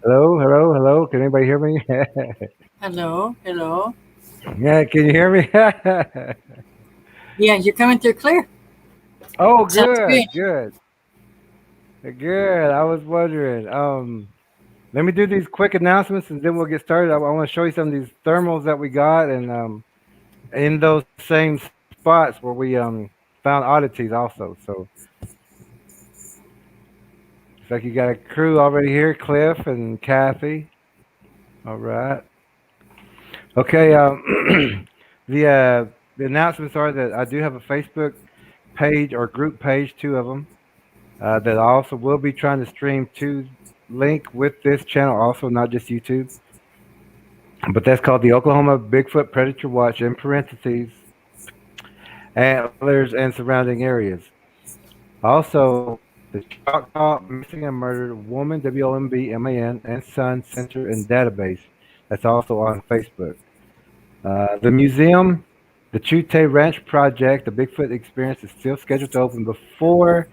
Hello, hello, hello. Can anybody hear me? Hello, hello. Yeah, can you hear me? Yeah, you're coming through clear. Oh, Sounds good. good, good, good. I was wondering. Let me do these quick announcements and then we'll get started. I want to show you some of these thermals that we got, and in those same spots where we found oddities also. So it's like you got a crew already here, Cliff and Kathy. All right. Okay. The the announcements are that I do have a Facebook page or group page, two of them. That I also will be trying to stream to link with this channel, also not just YouTube. But that's called the Oklahoma Bigfoot Predator Watch in parentheses, antlers and surrounding areas. Also, the Choctaw Missing and Murdered Woman, WOMBMAN, and Son Center and Database. That's also on Facebook. The museum, the Chute Ranch Project, the Bigfoot Experience is still scheduled to open before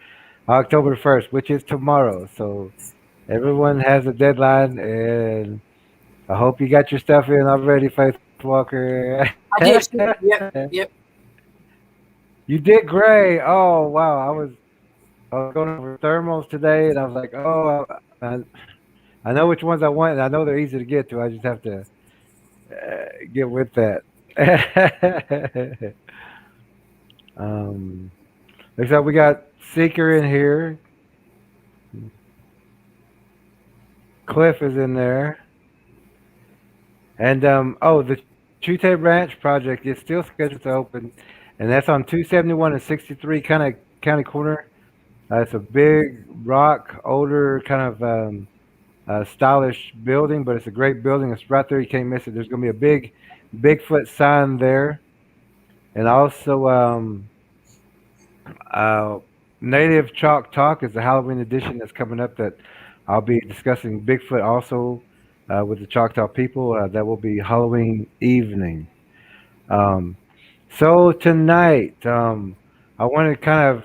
October 1st, which is tomorrow. So everyone has a deadline, and I hope you got your stuff in already, Faith Walker. I did. Yep, yep. You did great. Oh wow, I was going over thermals today, and I was like, oh, I know which ones I want, and I know they're easy to get to. I just have to get with that. um, Looks like we got Seeker in here. Cliff is in there. And the Chute Ranch project is still scheduled to open, and that's on 271 and 63 kind of county corner. It's a big rock, older kind of stylish building, but it's a great building. It's right there. You can't miss it. There's going to be a big Bigfoot sign there, and also uh, Native Chalk Talk is the Halloween edition that's coming up. That I'll be discussing Bigfoot also with the Choctaw people. That will be Halloween evening. Um, so tonight, I want to kind of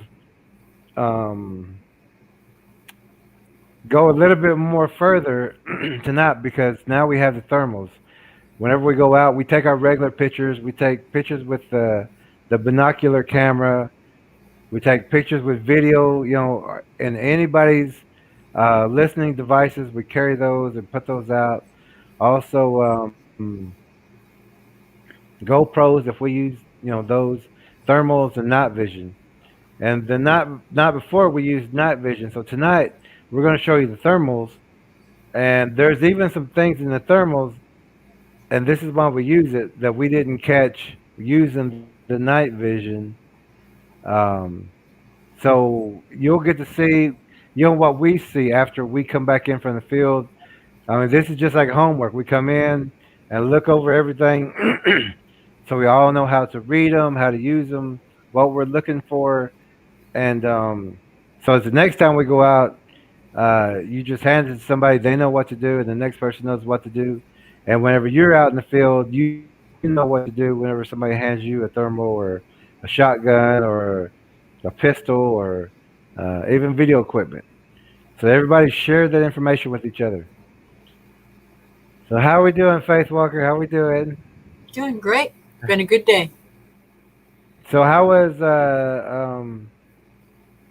go a little bit more further tonight because now we have the thermals. Whenever we go out, we take our regular pictures. We take pictures with the binocular camera. We take pictures with video, and anybody's listening devices. We carry those and put those out. Also, GoPros if we use, those thermals and night vision. And the night before we used night vision. So tonight we're going to show you the thermals, and there's even some things in the thermals, and this is why we use it that we didn't catch using the night vision. Um, so you'll get to see, what we see after we come back in from the field. I mean, this is just like homework. We come in and look over everything, so we all know how to read them, how to use them, what we're looking for, and so the next time we go out, you just hand it to somebody. They know what to do, and the next person knows what to do. And whenever you're out in the field, you know what to do. Whenever somebody hands you a thermal or a shotgun or a pistol or even video equipment, so everybody share that information with each other. So how are we doing, Faith Walker? How are we doing? Doing great. Been a good day. So how was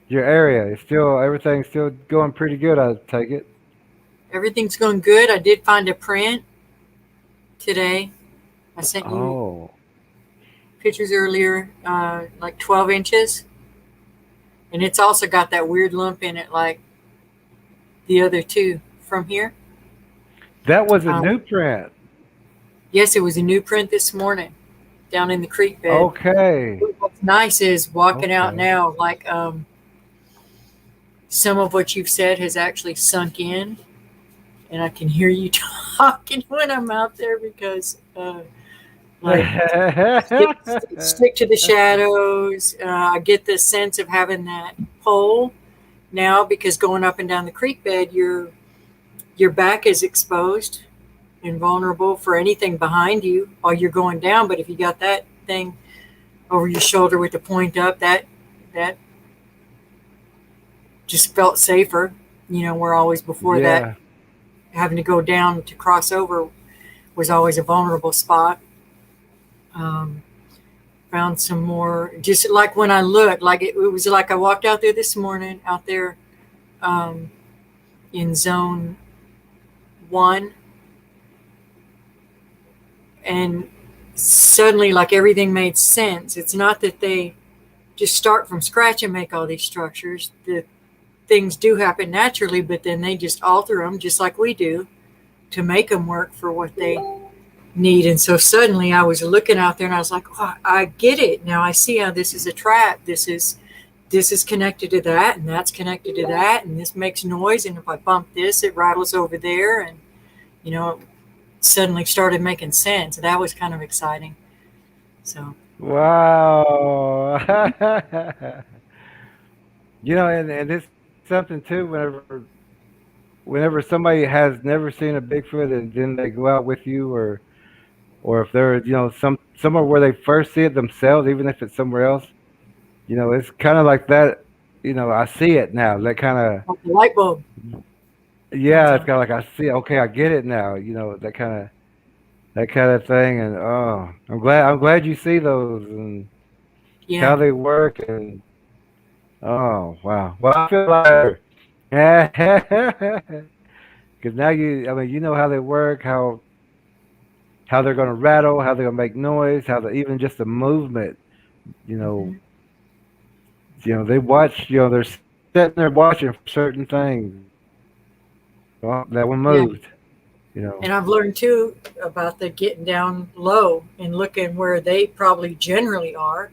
your area? It's still everything's still going pretty good. I take it. Everything's going good. I did find a print today. I sent you Oh, pictures earlier, like 12 inches. And it's also got that weird lump in it, like the other two from here. that was a Uh, new print. yes, it was a new print this morning down in the creek bed. Okay. What's nice is walking out Okay. now, like some of what you've said has actually sunk in, and I can hear you talking when I'm out there because, like, stick to the shadows. I get this sense of having that pole now because going up and down the creek bed, your back is exposed and vulnerable for anything behind you while you're going down. But if you got that thing over your shoulder with the point up, that just felt safer. Where always before that Yeah. having to go down to cross over was always a vulnerable spot. Um, Found some more, just like when I looked, like it was like I walked out there this morning, out there um, in zone 1, and suddenly, like everything made sense. It's not that they just start from scratch and make all these structures. The things do happen naturally, but then they just alter them, just like we do, to make them work for what they need. And so suddenly I was looking out there and I was like, oh, I get it now. I see how this is a trap. This is connected to that, and that's connected to that, and this makes noise, and if I bump this, it rattles over there. And you know, suddenly started making sense. That was kind of exciting. So Wow. And it's something too. Whenever somebody has never seen a Bigfoot and then they go out with you, or if they're somewhere where they first see it themselves, even if it's somewhere else, it's kind of like that. I see it now. That kind of like the light bulb comes yeah, it's on. kind of like I see. Okay, I get it now. That kind of thing. And I'm glad you see those and how Yeah. they work. And oh wow, well I feel like because now I mean, you know how they work, how they're going to rattle, how they're going to make noise, even just the movement. You know, Hmm. they watch. They're sitting there watching for certain things. Oh, that one Yeah. moved. And I've learned too about the getting down low and looking where they probably generally are.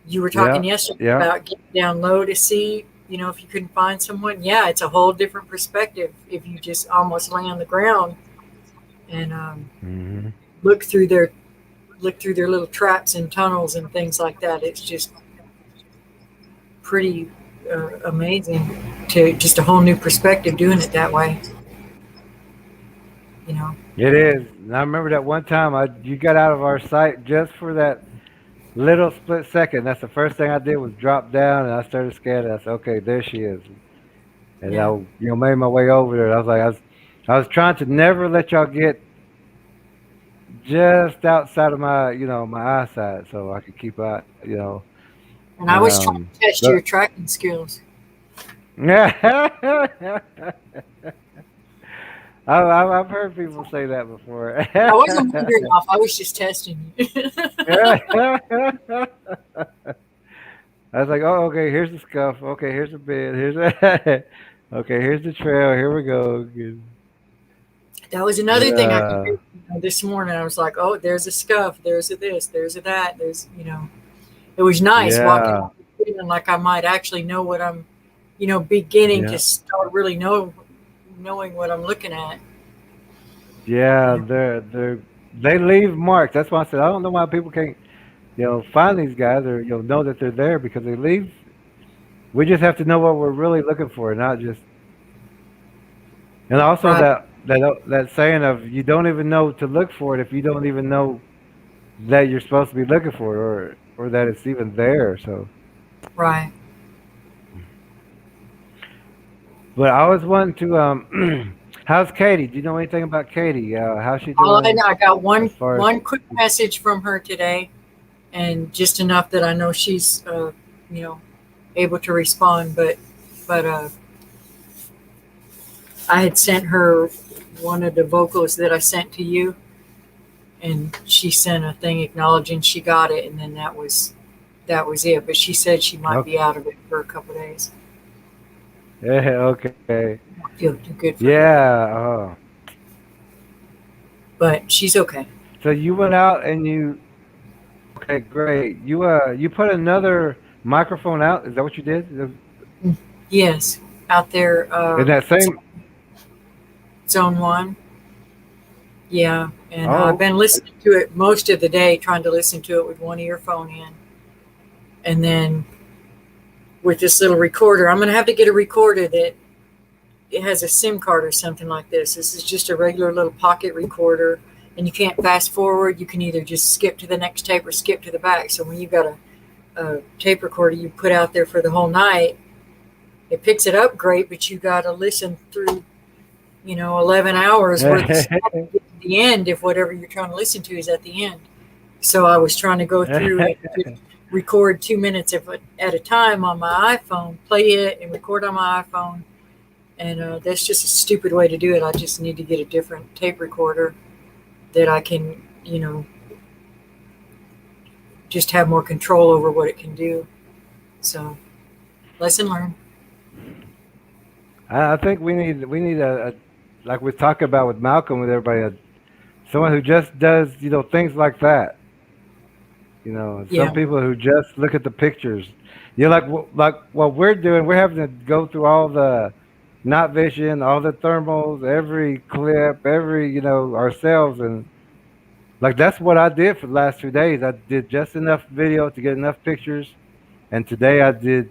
You were talking Yeah, yesterday yeah, about getting down low to see, if you couldn't find someone. Yeah, it's a whole different perspective if you just almost lay on the ground and hmm look through their look through their little traps and tunnels and things like that. It's just pretty amazing to just a whole new perspective doing it that way. You know. it is. And I remember that one time you got out of our sight just for that little split second. That's the first thing I did was drop down and I started scanning. I said, okay, there she is. And I, Yeah. made my way over there. I was trying to never let y'all get just outside of my eyesight, so I could keep out. And I And was trying to test your but tracking skills. I've heard people say that before. I wasn't wandering off. I was just testing you. I was like, oh, okay, here's the scuff. Okay, here's the bed. Okay, here's the trail. Here we go. That was another thing I could Yeah, do this morning. I was like, oh, there's a scuff. There's a this. There's a that. It was nice walking yeah, off the feeling like I might actually know what I'm, beginning to yeah, start really knowing what I'm looking at. yeah. You know, They leave marks. That's why I said I don't know why people can't find these guys or know that they're there because they leave. We just have to know what we're really looking for, not just. And also right, that saying of you don't even know to look for it if you don't even know that you're supposed to be looking for it or that it's even there. So, right. but I was wanting to how's Katie? Do you know anything about Katie? How's she All I doing know, I got as one far as one quick message from her today, and just enough that I know she's, you know, able to respond. But I had sent her one of the vocals that I sent to you, and she sent a thing acknowledging she got it, and then that was it. But she said she might be okay? out of it for a couple of days. Yeah, okay. I feel too good for her, Yeah. Oh. but she's okay. So you went out and you okay, great. You put another microphone out. Is that what you did? Yes, out there, In that same. zone 1. Yeah, and I've Oh, been listening to it most of the day, trying to listen to it with one earphone in, and then with this little recorder. I'm going to have to get a recorder that it has a SIM card or something like this. This is just a regular little pocket recorder, and you can't fast forward. You can either just skip to the next tape or skip to the back. So when you've got a tape recorder you put out there for the whole night, it picks it up great, but you got to listen through 11 hours worth of stuff to get to the end if whatever you're trying to listen to is at the end. So I was trying to go through and just record 2 minutes at a time on my iPhone, play it and record on my iPhone. And that's just a stupid way to do it. I just need to get a different tape recorder that I can, just have more control over what it can do. So, lesson learned. I think we need a like we talk about with Malcolm with everybody, someone who just does things like that. Some Yeah, people who just look at the pictures. Like what we're doing. We're having to go through all the night vision, all the thermals, every clip, every ourselves, and like that's what I did for the last 2 days. I did just enough video to get enough pictures, and today I did.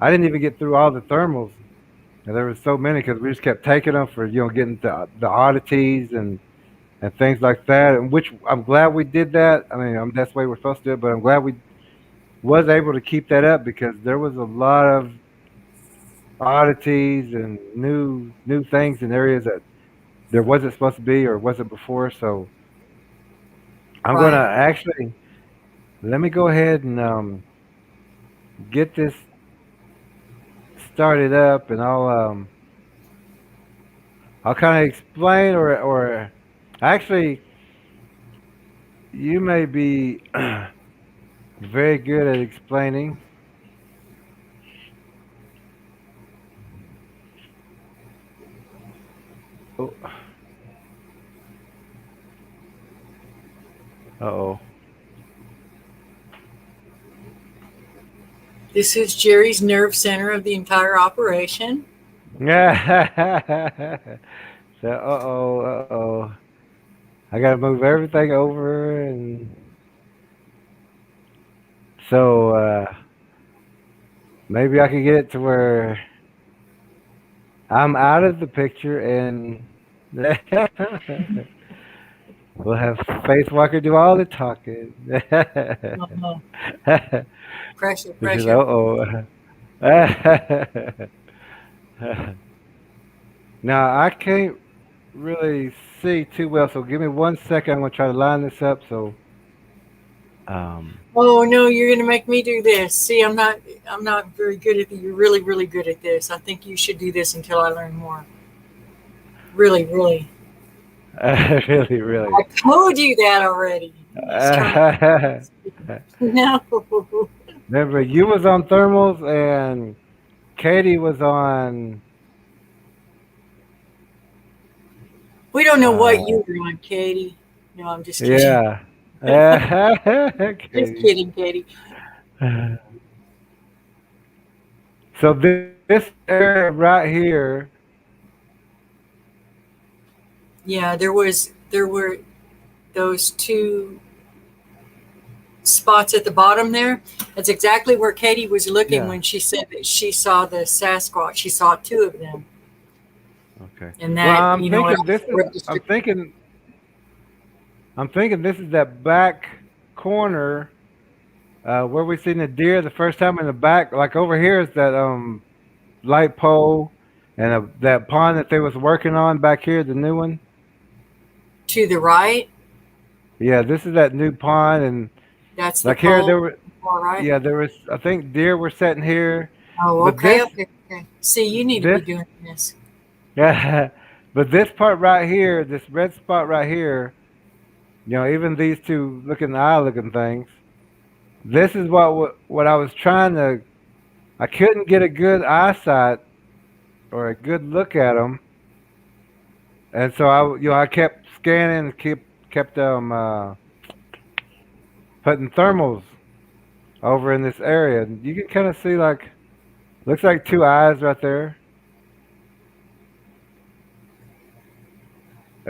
I didn't even get through all the thermals. And there was so many because we just kept taking them for getting the oddities and things like that. And which I'm glad we did that. I mean, that's the way we're supposed to do it. But I'm glad we was able to keep that up because there was a lot of oddities and new things in areas that there wasn't supposed to be or wasn't before. So I'm gonna right. actually let me go ahead and get this started up, and I'll kind of explain or actually you may be very good at explaining. Oh, uh-oh. This is Jerry's nerve center of the entire operation. So, uh-oh, uh-oh. I gotta move everything over, and so maybe I can get it to where I'm out of the picture, and we'll have Faith Walker do all the talking. Uh-huh. Pressure, This is pressure. uh-oh. Now I can't really see too well, so give me 1 second. I'm gonna try to line this up. So, um, Oh no, you're gonna make me do this. See, I'm not very good at it. You're really, really good at this. I think you should do this until I learn more. Really, really. really, really. I told you that already. You're just trying to no. Remember, you was on thermals and Katie was on. We don't know what Uh, you were on, Katie. No, I'm just kidding. yeah. Just Katie. kidding, Katie. So this area right here. Yeah, there were those two spots at the bottom there. That's exactly where Katie was looking Yeah. when she said that she saw the Sasquatch. She saw two of them, Okay. and Well, that I'm thinking this is that back corner where we seen the deer the first time in the back. Like over here is that light pole and that pond that they was working on back here, the new one. to the right. Yeah, this is that new pond, and That's the like here pole. there were All right. yeah there was I think deer were sitting here, Oh, but okay, this okay, okay. See, you need to be this doing this. yeah, but this part right here, this red spot right here, even these two looking eye looking things. This is what I was trying to. I couldn't get a good eyesight or a good look at them, and so I kept scanning, kept putting thermals over in this area. And you can kind of see like looks like two eyes right there,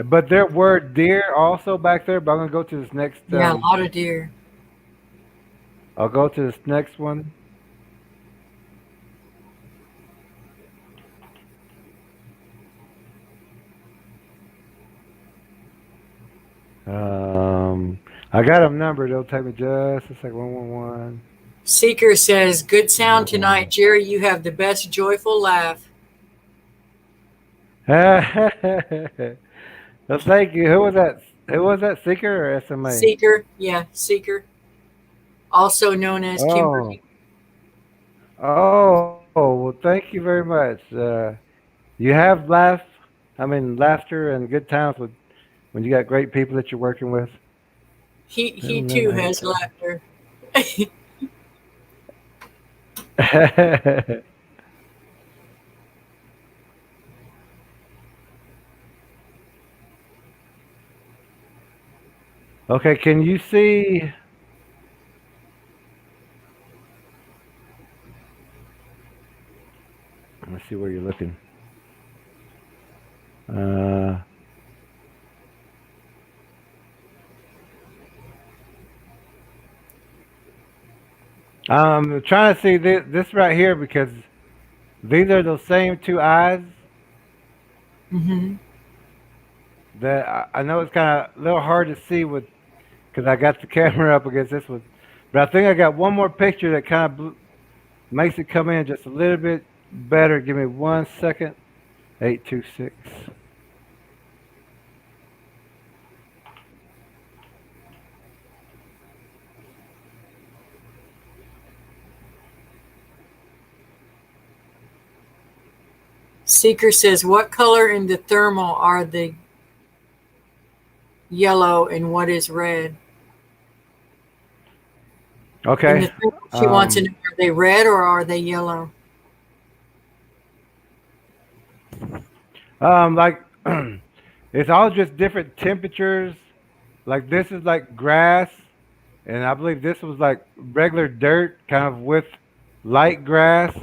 but there were deer also back there. But I'm gonna go to this next. Yeah, a lot of deer. I'll go to this next one. I got them numbered. It'll take me just a second. 111. Seeker says, "Good sound tonight, 111. Jerry. You have the best joyful laugh." Well, thank you. Who was that? Who was that? Seeker or SMA? Seeker, yeah, Seeker, also known as Oh, Kimberly. oh. Well, thank you very much. You have laughter and good times with when you got great people that you're working with. He Middle too name has laughter. Anchor. Okay, can you see? Let's see where you're looking. Uh, I'm trying to see this right here because these are those same two eyes Hmm. that I know it's kind of a little hard to see with because I got the camera up against this one, but I think I got one more picture that kind of makes it come in just a little bit better. Give me 1 second. 826. Seeker says, "What color in the thermal are the yellow and what is red?" In the Okay. thermal, she wants to Um, know, are they red or are they yellow? like it's all just different temperatures. Like this is like grass, and I believe this was like regular dirt, kind of with light grass.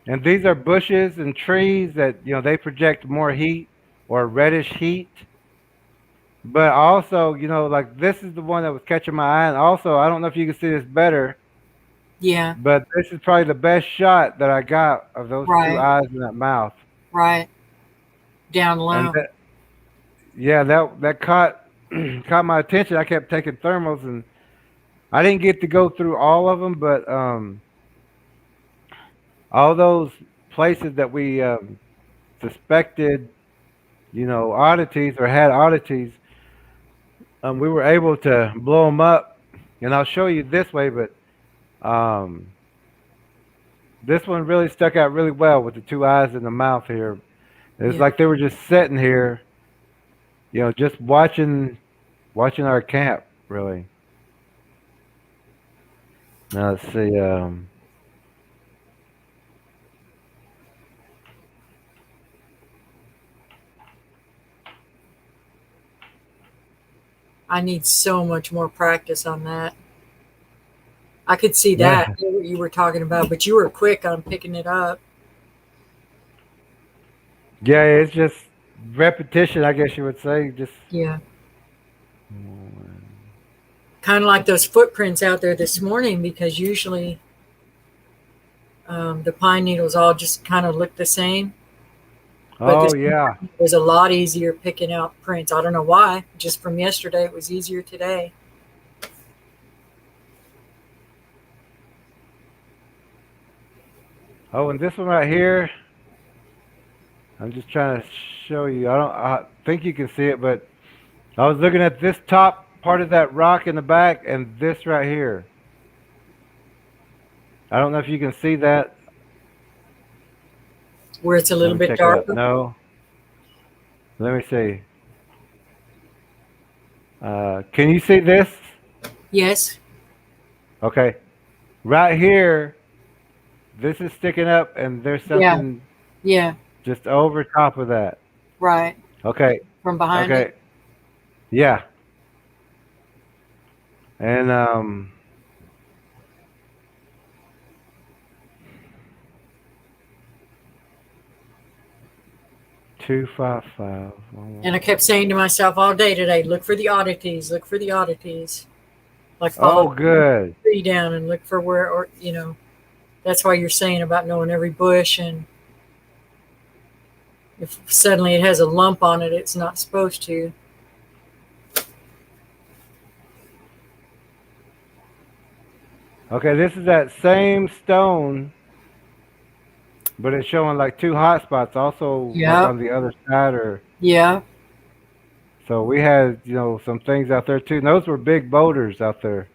And these are bushes and trees that they project more heat or reddish heat. But also, like this is the one that was catching my eye. And also, I don't know if you can see this better, Yeah, but this is probably the best shot that I got of those two right, eyes and that mouth. right, down And low. yeah, that caught caught my attention. I kept taking thermals, and I didn't get to go through all of them, but all those places that we suspected, oddities or had oddities, we were able to blow them up. And I'll show you this way, but um, this one really stuck out really well with the two eyes and the mouth here. It's Yeah, like they were just sitting here, just watching our camp. Really. Now let's see. I need so much more practice on that. I could see that, Yeah, I knew what you were talking about, but you were quick on picking it up. yeah. It's just repetition, I guess you would say. Just Yeah, kind of like those footprints out there this morning, because usually the pine needles all just kind of look the same. But oh this yeah. morning was a lot easier picking out prints. I don't know why. Just from yesterday, it was easier today. Oh, and this one right here, I'm just trying to show you. I think you can see it, but I was looking at this top part of that rock in the back and this right here. I don't know if you can see that. Where it's a Let little me bit check it out. darker. No, let me see. Can you see this? Yes. Okay, right here, this is sticking up, and there's Yeah. something Yeah. just over top of that. Right. Okay, From behind it. okay, yeah, and 255. And I kept saying to myself all day today, look for the oddities, look for the oddities. Like follow Oh, good. the tree down and look for where, or, that's why you're saying about knowing every bush. And if suddenly it has a lump on it, it's not supposed to. Okay, this is that same stone but it's showing like two hot spots also like Yep. on the other side or Yeah. so we had, some things out there too. And those were big boulders out there.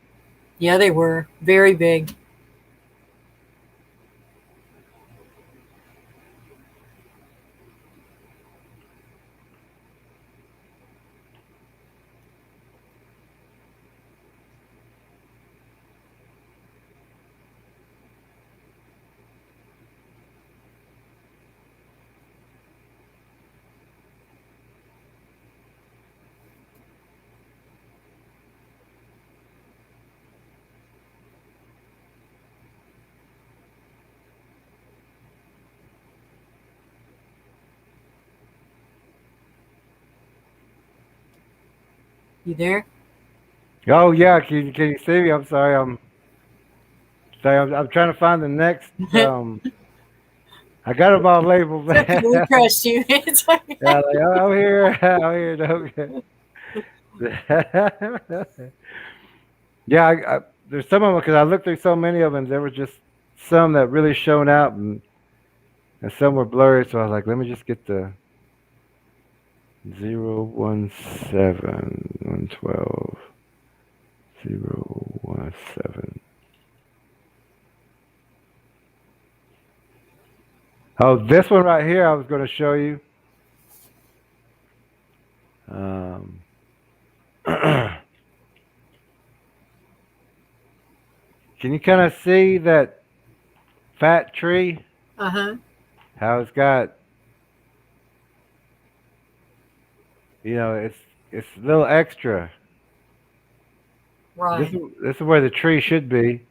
Yeah, they were very big. You there? Oh yeah, can you see me? I'm sorry. I'm trying to find the next I got them all labeled. It's okay. We trust you. It's okay. Yeah, like, oh, I'm here. I'm here. Yeah, there's some of them because I looked through so many of them. There were just some that really shone out, and some were blurry. So I was like, let me just get the 017 112 017. Oh, this one right here, I was going to show you. Um, can you kind of see that fat tree? Uh-huh. How it's got, it's a little extra. This Right. is this is where the tree should be,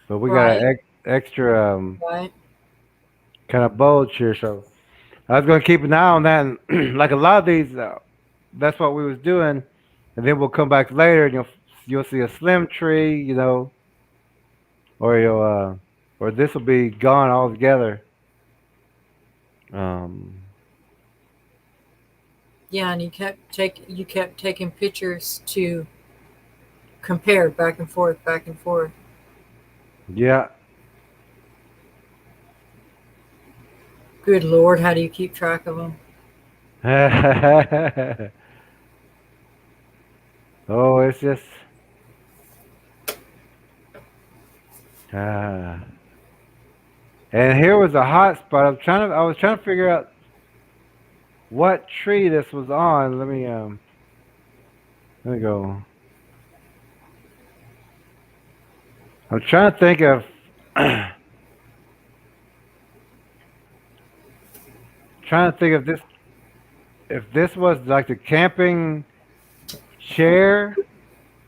but we got Right. an extra Right. kind of bulge here. So I was going to keep an eye on that. And like a lot of these, that's what we was doing, and then we'll come back later, and you'll see a slim tree, or you'll or this will be gone altogether. Um, Yeah, and you kept taking pictures to compare back and forth, back and forth. yeah. Good Lord, how do you keep track of them? Oh, it's just ah. And here was a hot spot. I was trying to figure out what tree this was on. Let me go. I'm trying to think of trying to think of this if this was like the camping chair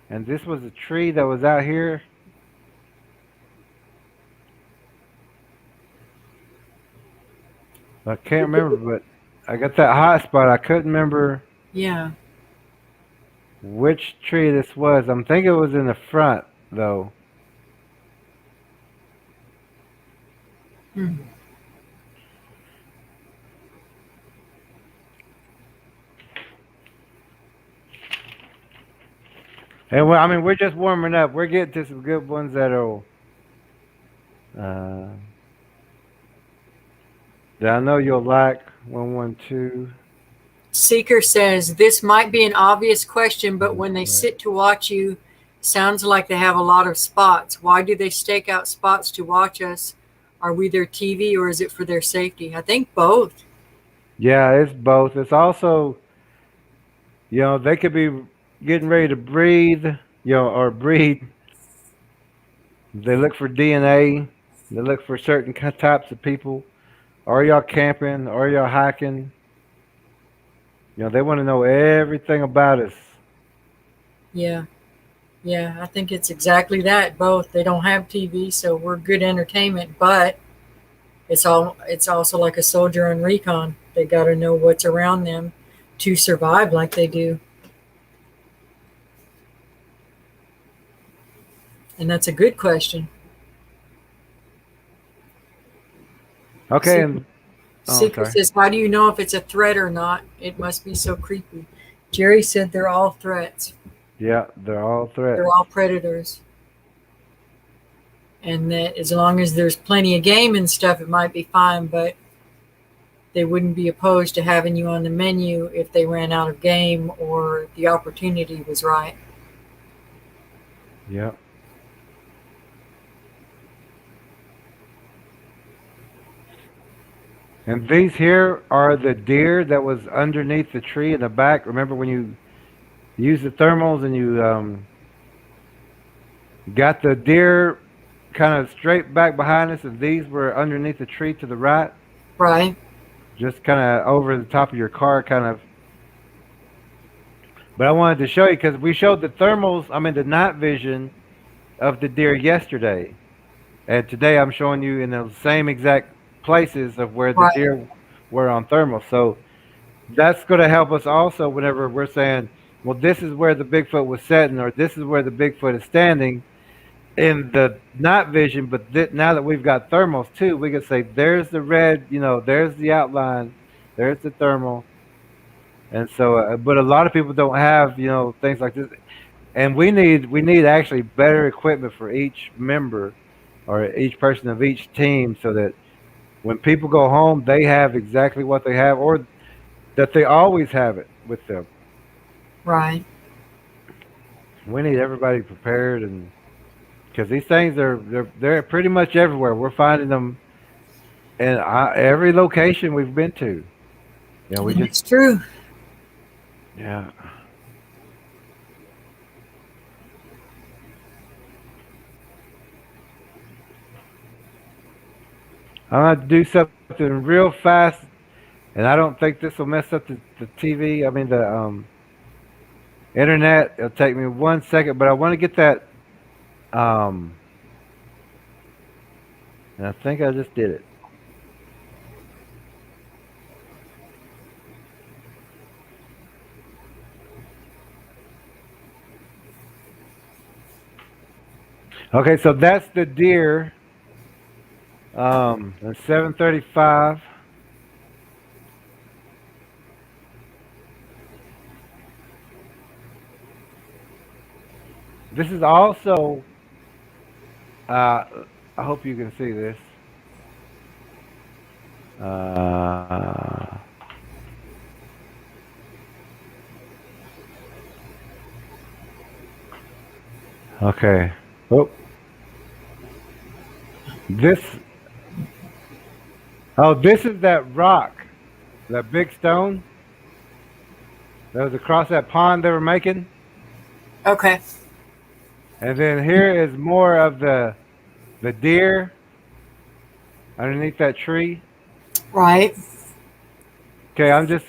and this was a tree that was out here. I can't remember, but I got that hot spot. I couldn't remember Yeah. which tree this was. I'm thinking it was in the front though. Hmm. And I mean, we're just warming up. We're getting to some good ones uh, that I know you'll like. 112. Seeker says this might be an obvious question, but when they sit to watch you, sounds like they have a lot of spots. Why do they stake out spots to watch us? Are we their TV or is it for their safety? I think both. Yeah, it's both. It's also, they could be getting ready to breathe, or breed. They look for DNA. They look for certain types of people. Are y'all camping? Are y'all hiking? They want to know everything about us. Yeah. Yeah, I think it's exactly that. Both. They don't have TV, so we're good entertainment, but it's also like a soldier on recon. They got to know what's around them to survive like they do. And that's a good question. Okay, Seeker, and I'm Seeker sorry. says, how do you know if it's a threat or not? It must be so creepy. Jerry said they're all threats. Yeah, they're all They're threats. all predators. and that as long as there's plenty of game and stuff, it might be fine, but they wouldn't be opposed to having you on the menu if they ran out of game or the opportunity was right. Yep. And these here are the deer that was underneath the tree in the back. Remember when you used the thermals and you got the deer kind of straight back behind us, and these were underneath the tree to the right, Right, just kind of over the top of your car, kind of. But I wanted to show you because we showed the thermals, I mean the night vision of the deer yesterday, and today I'm showing you in the same exact places of where the right, deer were on thermal. So that's going to help us also whenever we're saying, well, this is where the Bigfoot was sitting, or this is where the Bigfoot is standing in the night vision. But now that we've got thermals too, we can say, there's the red, there's the outline, there's the thermal. And so, but a lot of people don't have, things like this. And we need actually better equipment for each member or each person of each team so that when people go home, they have exactly what they have, or that they always have it with them. right. We need everybody prepared, and because these things they're pretty much everywhere. We're finding them in every location we've been to. We And just it's true. yeah. I'm gonna do something real fast, and I don't think this will mess up the TV. I mean the internet. It'll take me 1 second, but I want to get that. Um, and I think I just did it. Okay, so that's the deer. At 7:35. This is also. Uh, I hope you can see this. Uh, okay. Oh, this. Oh, this is that rock, that big stone that was across that pond they were making, Okay, and then here is more of the deer underneath that tree. right. Okay, I'm just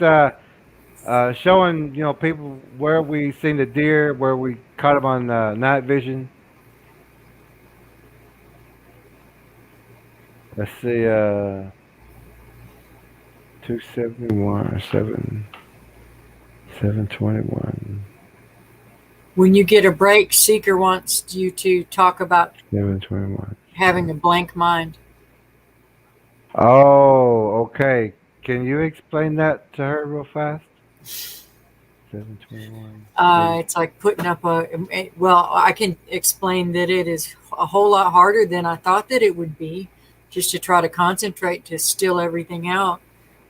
showing people where we seen the deer, where we caught them on night vision. Let's see, 271 or 721, When you get a break, Seeker wants you to talk about 721. having a blank mind. Oh, okay. Can you explain that to her real fast? 721, please. It's like putting up well, I can explain that it is a whole lot harder than I thought that it would be, just to try to concentrate to still everything out.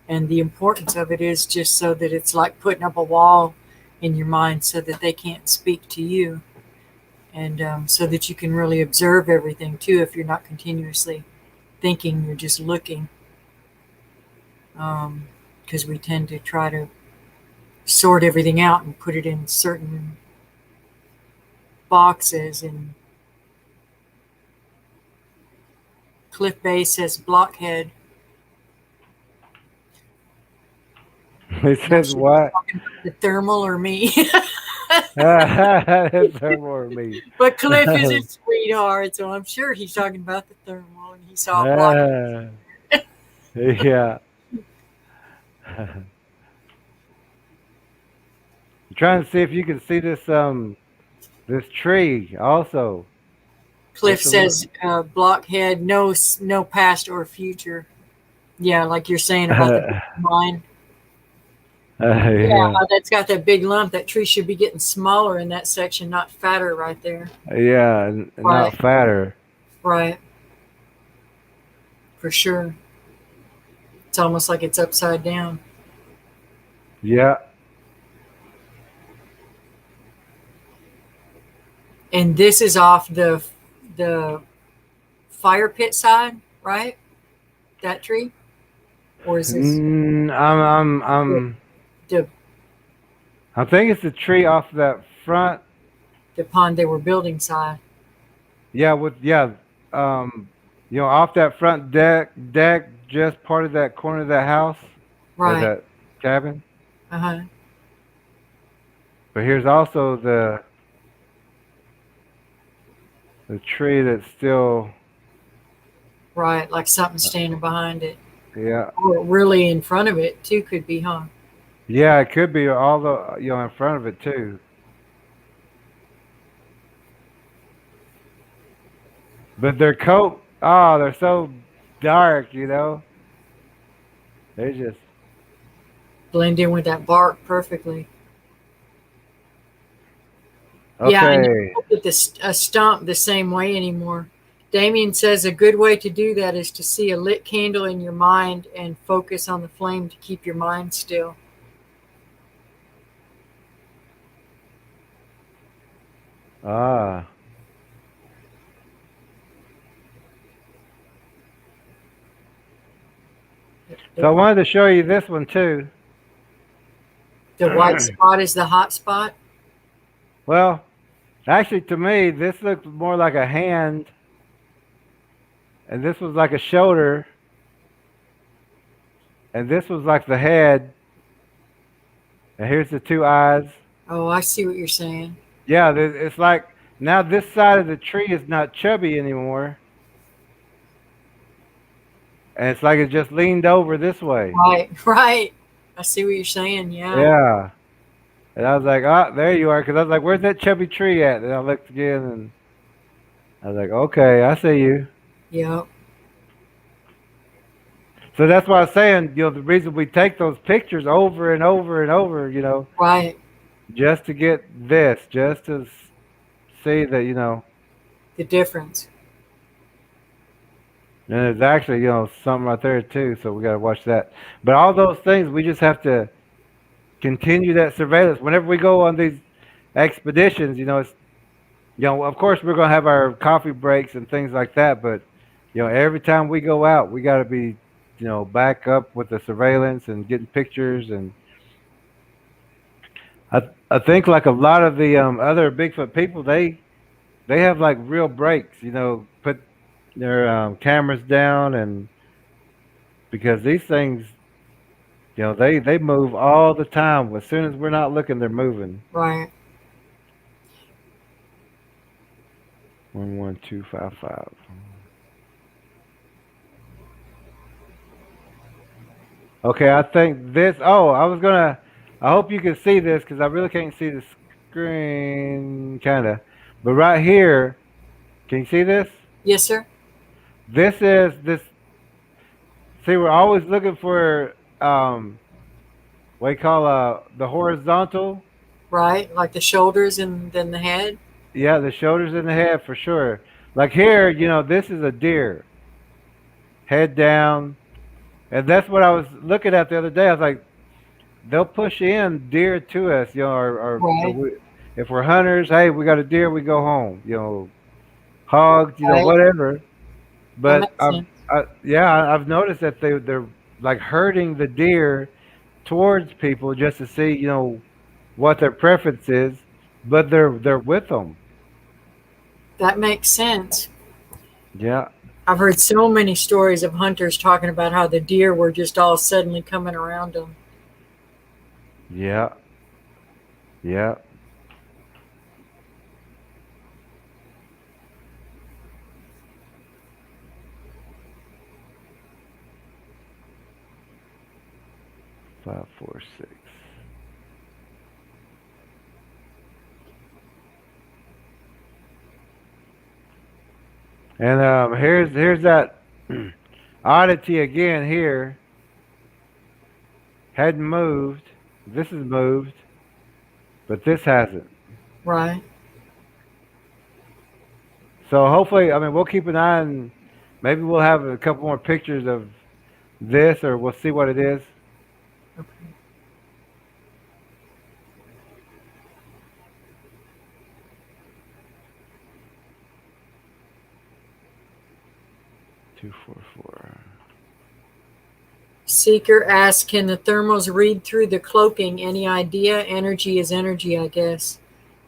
And the importance of it is just so that it's like putting up a wall in your mind so that they can't speak to you. And so that you can really observe everything too if you're not continuously thinking, you're just looking. Because we tend to try to sort everything out and put it in certain boxes. And Cliff Bay says blockhead. It I'm not says sure if he's what? talking about the thermal or me. That's her more me. But Cliff is a sweetheart, so I'm sure he's talking about the thermal and he saw a blockhead. Yeah. I'm trying to see if you can see this tree also. Cliff Just a little. says blockhead, no past or future. Yeah, like you're saying about the mine. Yeah, Yeah. that's got that big lump. That tree should be getting smaller in that section, not fatter right there. Yeah, Right. not fatter. Right. For sure. It's almost like it's upside down. Yeah. And this is off the fire pit side, right? That tree, or is this Mm, I'm, I'm, the I'm, the, I think it's the tree off that front. the pond they were building side? Yeah, um, off that front deck, just part of that corner of that house or Right. that cabin. Uh huh. But here's also the tree that's still, Right. Like something standing behind it, yeah, or really in front of it too. Could be, huh? yeah, it could be all the, in front of it too. But their coat, oh, they're so dark. They just Blend in with that bark perfectly. Yeah, I never okay. look at this a stump the same way anymore. Damien says a good way to do that is to see a lit candle in your mind and focus on the flame to keep your mind still. Ah, The, so I wanted to show you this one too. the white spot is the hot spot. Well, actually, to me, this looks more like a hand, and this was like a shoulder, and this was like the head, and here's the two eyes. Oh, I see what you're saying. Yeah, it's like now this side of the tree is not chubby anymore, and it's like it just leaned over this way. Right, right. I see what you're saying. Yeah, Yeah, and I was like, oh, there you are, because I was like, where's that chubby tree at? And I looked again, and I was like, okay, I see you. yeah, So that's why I was saying, the reason we take those pictures over and over and over, right. just to get this, just to see that, The difference. and there's actually, something right there too. So we got to watch that. But all those things, we just have to continue that surveillance. Whenever we go on these expeditions, it's, of course we're going to have our coffee breaks and things like that. But, every time we go out, we got to be, back up with the surveillance and getting pictures. And I think like a lot of the other Bigfoot people, they have like real breaks, put their cameras down, and because these things, they move all the time. As soon as we're not looking, they're moving. Right. 11255. Okay, I think this. Oh, I was gonna. I hope you can see this because I really can't see the screen, kinda. But right here, can you see this? Yes, sir. This is this. See, we're always looking for what you call the horizontal. Right. Like the shoulders and then the head. Yeah, the shoulders and the head for sure. Like here, this is a deer, head down, and that's what I was looking at the other day. I was like, they'll push in deer to us, or Right. if we're hunters, hey, we got a deer, we go home, hogs, Right. whatever. That But makes sense. I've noticed that they're like herding the deer towards people just to see, what their preference is, but they're with them. That makes sense. Yeah, I've heard so many stories of hunters talking about how the deer were just all suddenly coming around them. yeah, yeah. 546. And here's that oddity again here. Hadn't moved. This has moved, but this hasn't. Right. So hopefully, I mean, we'll keep an eye on. Maybe we'll have a couple more pictures of this, or we'll see what it is. Okay. 244. Seeker asks, can the thermals read through the cloaking? Any idea? Energy is energy, I guess.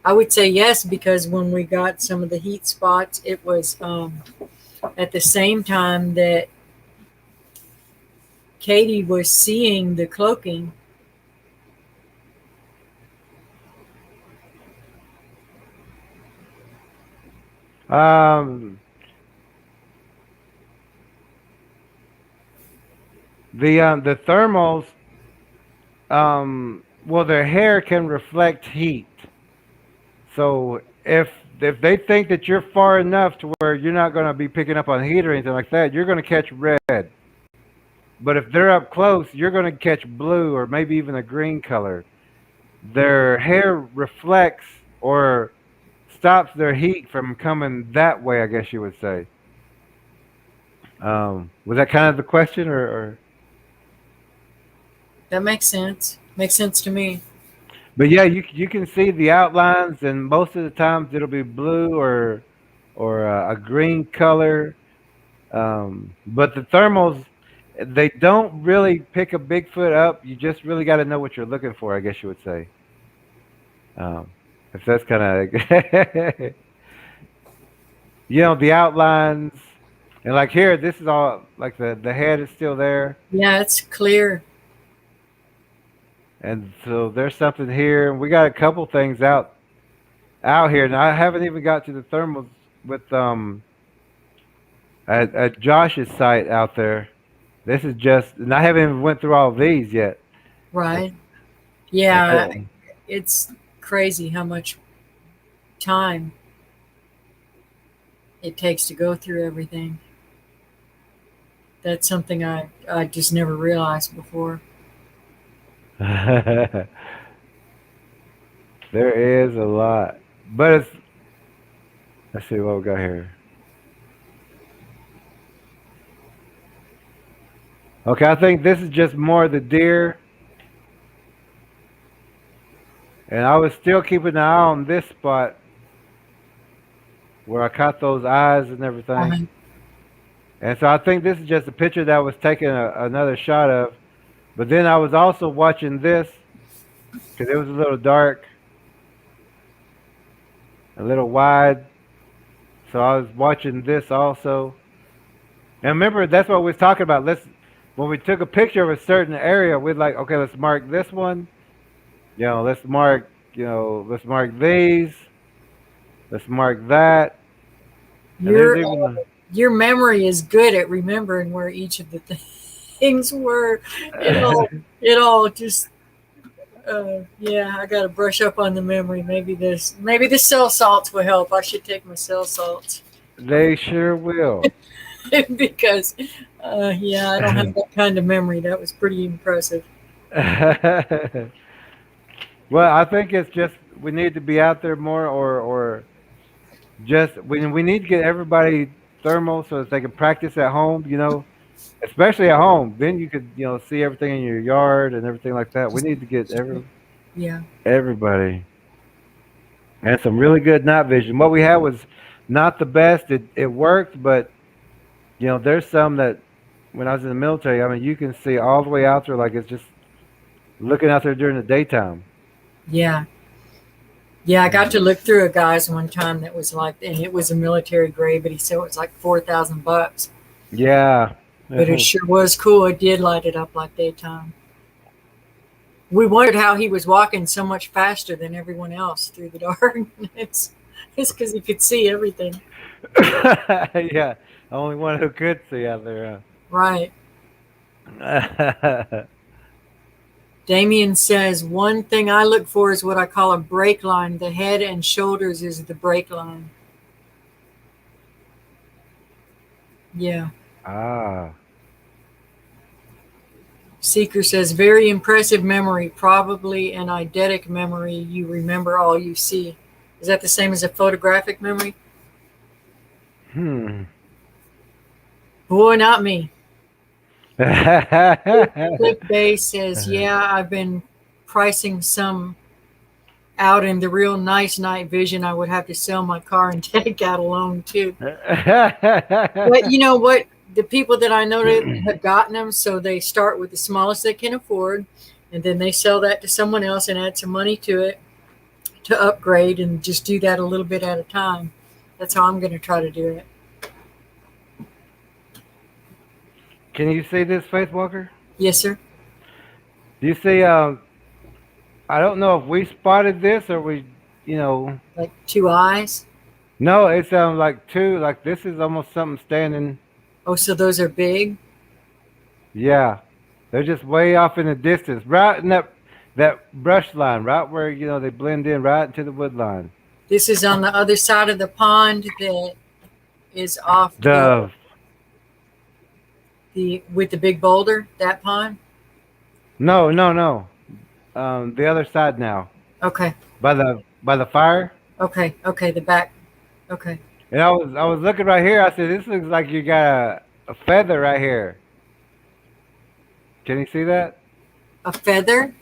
I would say yes, because when we got some of the heat spots, it was at the same time that Katie was seeing the cloaking. Um, the thermals, well, their hair can reflect heat. So if they think that you're far enough to where you're not going to be picking up on heat or anything like that, you're going to catch red. But if they're up close, you're going to catch blue or maybe even a green color. Their hair reflects or stops their heat from coming that way, I guess you would say. Was that kind of the question, or? That makes sense. Makes sense to me. But yeah, you can see the outlines, and most of the times it'll be blue or a green color. But the thermals, they don't really pick a Bigfoot up. You just really got to know what you're looking for, I guess you would say. Um, if that's kind of, the outlines, and like here, this is all like the head is still there, Yeah, it's clear. and so there's something here, and we got a couple things out here. Now I haven't even got to the thermals with at Josh's site out there. This is just, and I haven't even went through all of these yet. Right. Like Yeah, that. it's crazy how much time it takes to go through everything. That's something I just never realized before. There is a lot, but it's. Let's see what we got here. Okay, I think this is just more the deer, and I was still keeping an eye on this spot where I caught those eyes and everything. Um, And so I think this is just a picture that was taken another shot of. But then I was also watching this because it was a little dark, a little wide. So I was watching this also. And remember, that's what we was talking about. Let's when we took a picture of a certain area, we'd like, okay, let's mark this one. Let's mark these. Let's mark that. And there's your even your memory is good at remembering where each of the things were. It all just yeah. I got to brush up on the memory. Maybe the cell salts will help. I should take my cell salts they sure will. because yeah, I don't have that kind of memory. That was pretty impressive. Well, I think it's just we need to be out there more, or just we need to get everybody thermal so that they can practice at home. Especially at home. Then you could see everything in your yard and everything like that. We Just, need to get just yeah, everybody and some really good night vision. What we had was not the best. It worked, but there's some that when I was in the military, I mean, you can see all the way out there like it's just looking out there during the daytime. yeah. Yeah, I got to Mhm. look through a guy's one time that was like, and it was a military grade, but he said it was like $4,000. Yeah. But it sure was cool. It did light it up like daytime. We wondered how he was walking so much faster than everyone else through the dark. It's because he could see everything. Yeah. Only one who could see out there. Right. Huh? Damien says, one thing I look for is what I call a brake line. The head and shoulders is the brake line. Yeah. Ah. Seeker says, very impressive memory, probably an eidetic memory. You remember all you see. Is that the same as a photographic memory? Hmm. Boy, not me. Cliff Bay says, yeah, I've been pricing some out in the real nice night vision. I would have to sell my car and take out a loan too. But you know what? The people that I know that have gotten them, so they start with the smallest they can afford, and then they sell that to someone else and add some money to it to upgrade and just do that a little bit at a time. That's how I'm going to try to do it. Can you see this, Faith Walker? Yes, sir. Do you see? I don't know if we spotted this or we, you know. Like two eyes. No, it's like two. Like this is almost something standing. Oh, so those are big. Yeah, they're just way off in the distance, right in that brush line, right where they blend in right into the wood line. This is on the other side of the pond that is off The the with the big boulder. That pond. no, no, no. The other side now, Okay. by the fire. Okay. Okay. The back. Okay. And I was looking right here. I said, this looks like you got a feather right here. Can you see that? A feather.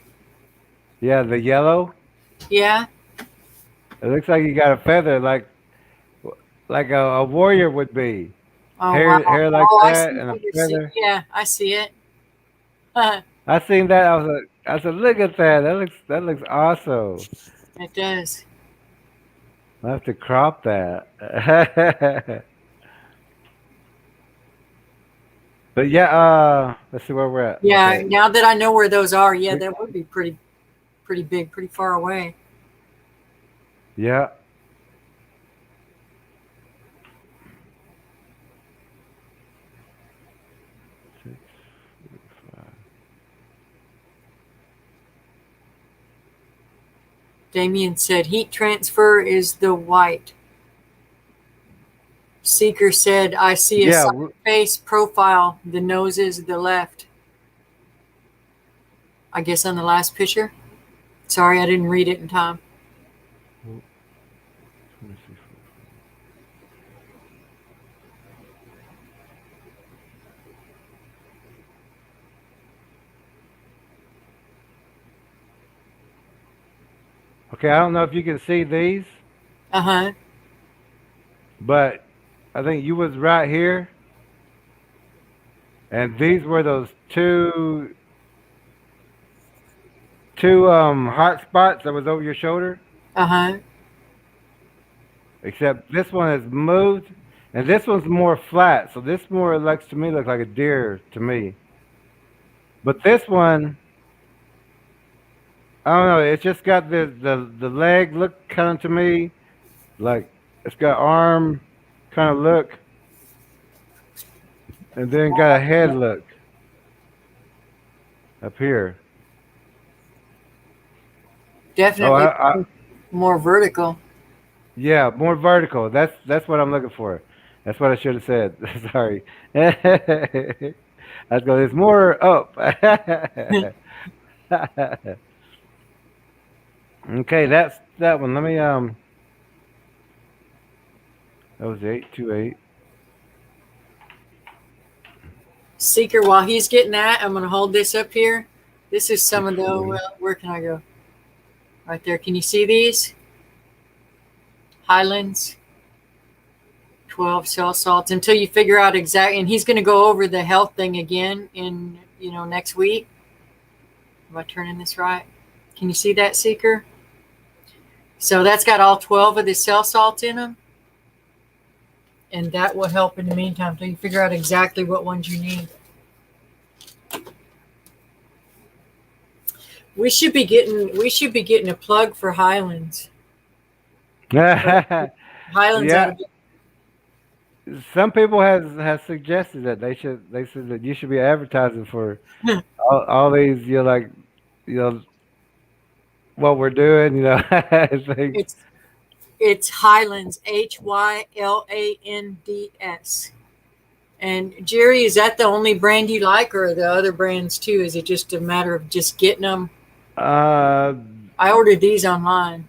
Yeah, the yellow. Yeah. It looks like you got a feather, like a warrior would be. Oh wow. Hair like Oh, I that see and a what you're saying. feather. Yeah, I see it. I seen that. I said, look at that. That looks awesome. It does. I have to crop that. But yeah, let's see where we're at. Yeah. Okay. Now that I know where those are, yeah, We- that would be pretty big, pretty far away. Yeah. Six, five. Damien said heat transfer is the white. Seeker said, I see a Yeah. side face profile. The nose is the left. I guess on the last picture. Sorry, I didn't read it in time. Let me see. Okay, I don't know if you can see these, Uh huh. but I think you was right here, and these were those two hot spots that was over your shoulder. Uh huh. Except this one has moved, and this one's more flat. So this more looks to me looks like a deer to me. But this one, I don't know. It's just got the leg look kind of to me like it's got arm kind of look, and then got a head look up here. Oh, Definitely more vertical. yeah, more vertical. That's what I'm looking for. That's what I should have said. Sorry. Let's go. It's more up. Okay, that's that one. Let me that was 828. Seeker, while he's getting that, I'm going to hold this up here. This is some of the, 640. well, where can I go? Right there. Can you see these? Highlands, 12 cell salts until you figure out exactly. And he's going to go over the health thing again in, next week. Am I turning this right? Can you see that, Seeker? So that's got all 12 of the cell salts in them. And that will help in the meantime until you figure out exactly what ones you need. We should be getting a plug for Highlands. Highlands Yeah, ought to some people has suggested that they said that you should be advertising for be, all these like you know what we're doing it's like, it's Highlands, Hylands. And Jerry, is that the only brand you like, or are the other brands too? Is it just a matter of just getting them? uh I ordered these online.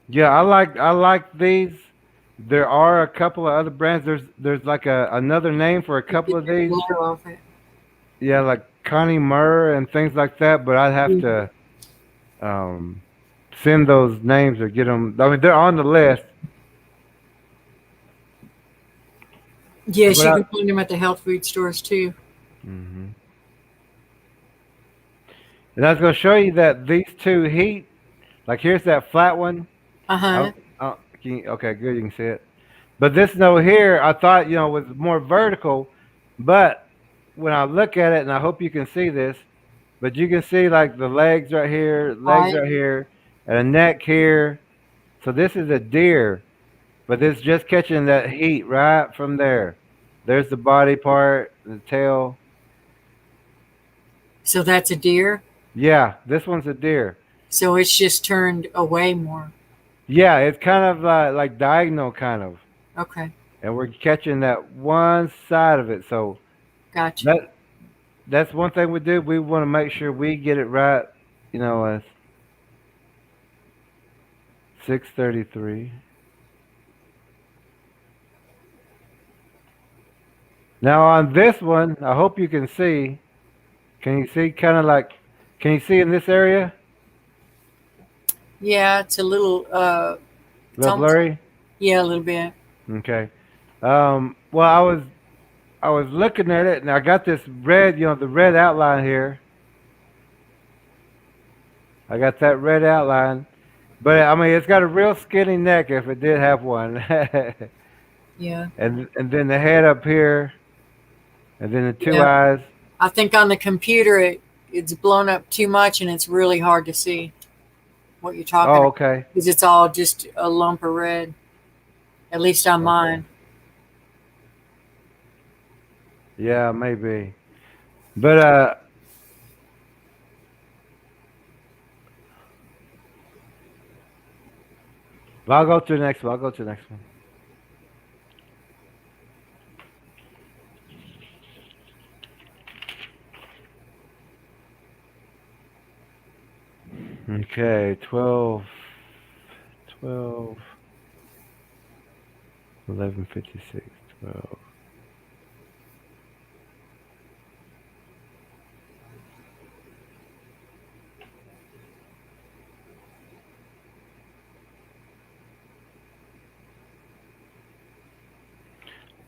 yeah, I like these, There are a couple of other brands. There's like another name for a You couple get of the these. glow off it. Yeah, like Connie Murr and things like that. But I'd have Mhm. to um, send those names or get them. I mean, they're on the list. Yes, But you I, can find them at the health food stores too. hmm and I was going to show you that these two heat. Like here's that flat one. Uh Oh, huh. oh, okay, good. You can see it. But this note here, I thought was more vertical. But when I look at it, and I hope you can see this, but you can see like the legs Right. right here, and a neck here. So this is a deer, but it's just catching that heat right from there. There's the body part, the tail. So that's a deer. Yeah, this one's a deer. So it's just turned away more. Yeah, it's kind of like diagonal kind of, Okay. and we're catching that one side of it. So Gotcha. that that's one thing we do. We want to make sure we get it right. At 6:33. Now on this one, I hope you can see. Can you see kind of like? Can you see in this area? Yeah, it's a little. A It's little almost. blurry. Yeah, a little bit. Okay. Well, I was looking at it, and I got this red. The red outline here. I got that red outline, but I mean, it's got a real skinny neck if it did have one, Yeah. and then the head up here, and then the two Yeah. eyes. I think on the computer it's blown up too much and it's really hard to see what you're talking Oh, about okay. because it's all just a lump of red. At least on Okay. mine. Yeah, maybe. But I'll go to the next one. I'll go to the next one. Okay, 12, 12, 11:56, 12.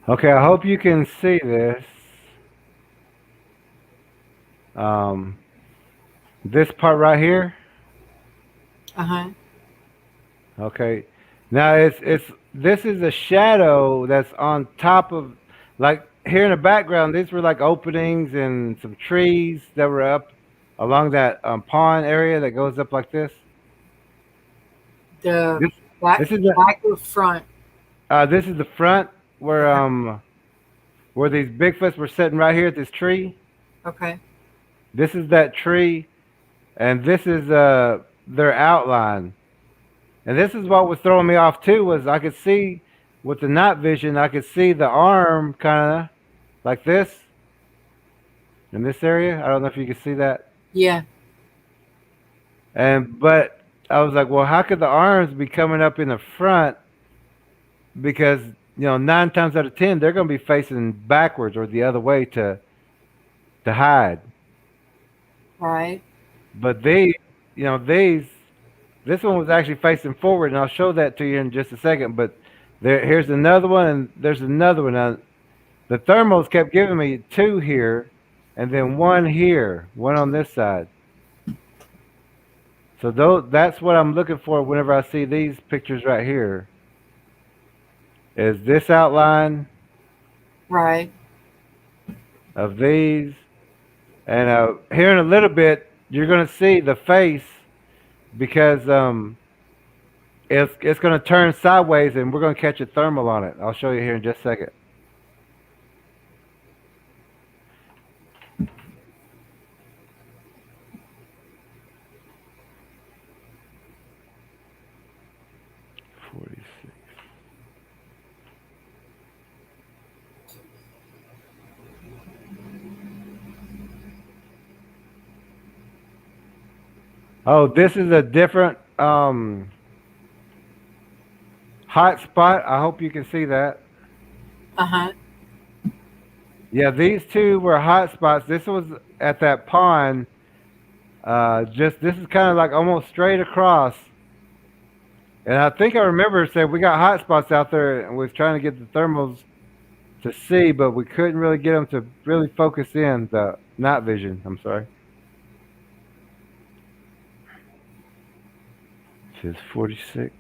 Okay, I hope you can see this. Um, this part right here. Uh huh. Okay. Now it's this is a shadow that's on top of, like here in the background. These were like openings and some trees that were up along that pond area that goes up like this. The This back this is the back or front. this is the front where Okay. these Bigfoots were sitting right here at this tree. Okay. This is that tree, and this is their outline. And this is what was throwing me off too, was I could see with the night vision, I could see the arm kind of like this in this area. I don't know if you can see that. Yeah. And but I was like, well, how could the arms be coming up in the front? Because 9 times out of 10, they're going to be facing backwards or the other way to hide. Right. But this one was actually facing forward, and I'll show that to you in just a second. But here's another one, and there's another one. Now, the thermals kept giving me two here, and then one here, one on this side. So that's what I'm looking for whenever I see these pictures right here. Is this outline Right. of these, and here in a little bit you're gonna see the face because it's gonna turn sideways, and we're gonna catch a thermal on it. I'll show you here in just a second. 46. Oh, this is a different hot spot. I hope you can see that. Uh-huh. Yeah, these two were hot spots. This was at that pond. Just this is kind of like almost straight across. And I think I remember said we got hot spots out there and was trying to get the thermals to see, but we couldn't really get them to really focus in the night vision. I'm sorry. It says 46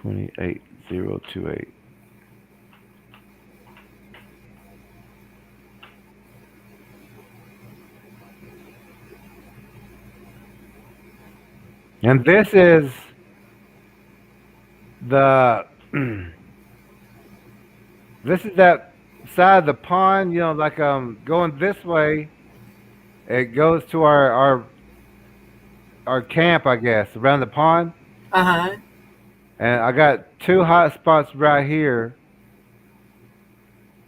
28028. And this is the this is that side of the pond, like going this way, it goes to our camp, I guess, around the pond. Uh-huh. And I got two hot spots right here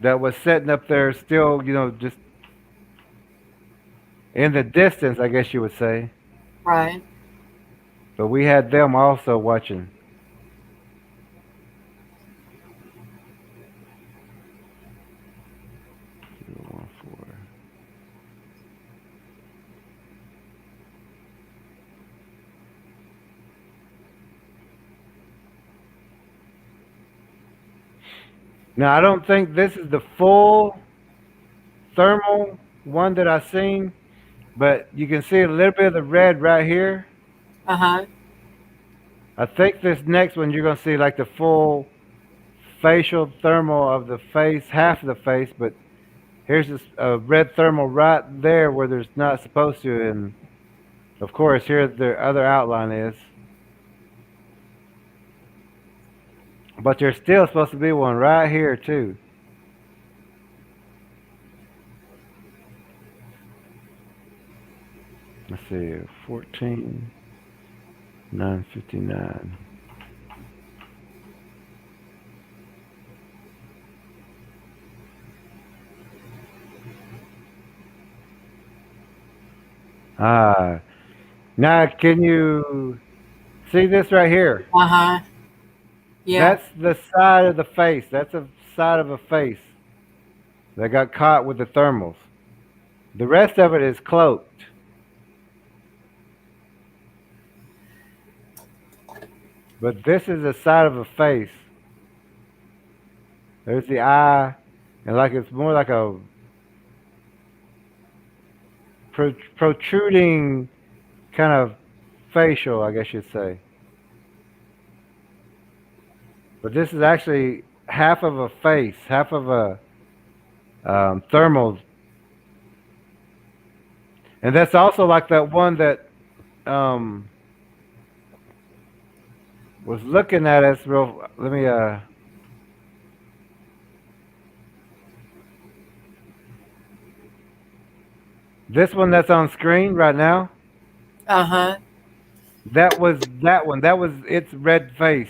that was sitting up there still, just in the distance, I guess you would say. Right. But we had them also watching. Zero, 1, 4. Now I don't think this is the full thermal one that I've seen, but you can see a little bit of the red right here. Uh-huh. I think this next one you're gonna see like the full facial thermal of the face, half of the face, but here's this red thermal right there where there's not supposed to, and of course here the other outline is. But there's still supposed to be one right here too. Let's see, 14 959. Ah, now can you see this right here? Uh-huh. Yeah. That's the side of the face. That's a side of a face that got caught with the thermals. The rest of it is cloaked. But this is the side of a face. There's the eye, and like it's more like a protruding kind of facial, I guess you'd say. But this is actually half of a face, half of a thermal, and that's also like that one that um, was looking at us. Real, let me. This one that's on screen right now. Uh-huh. That was that one. That was its red face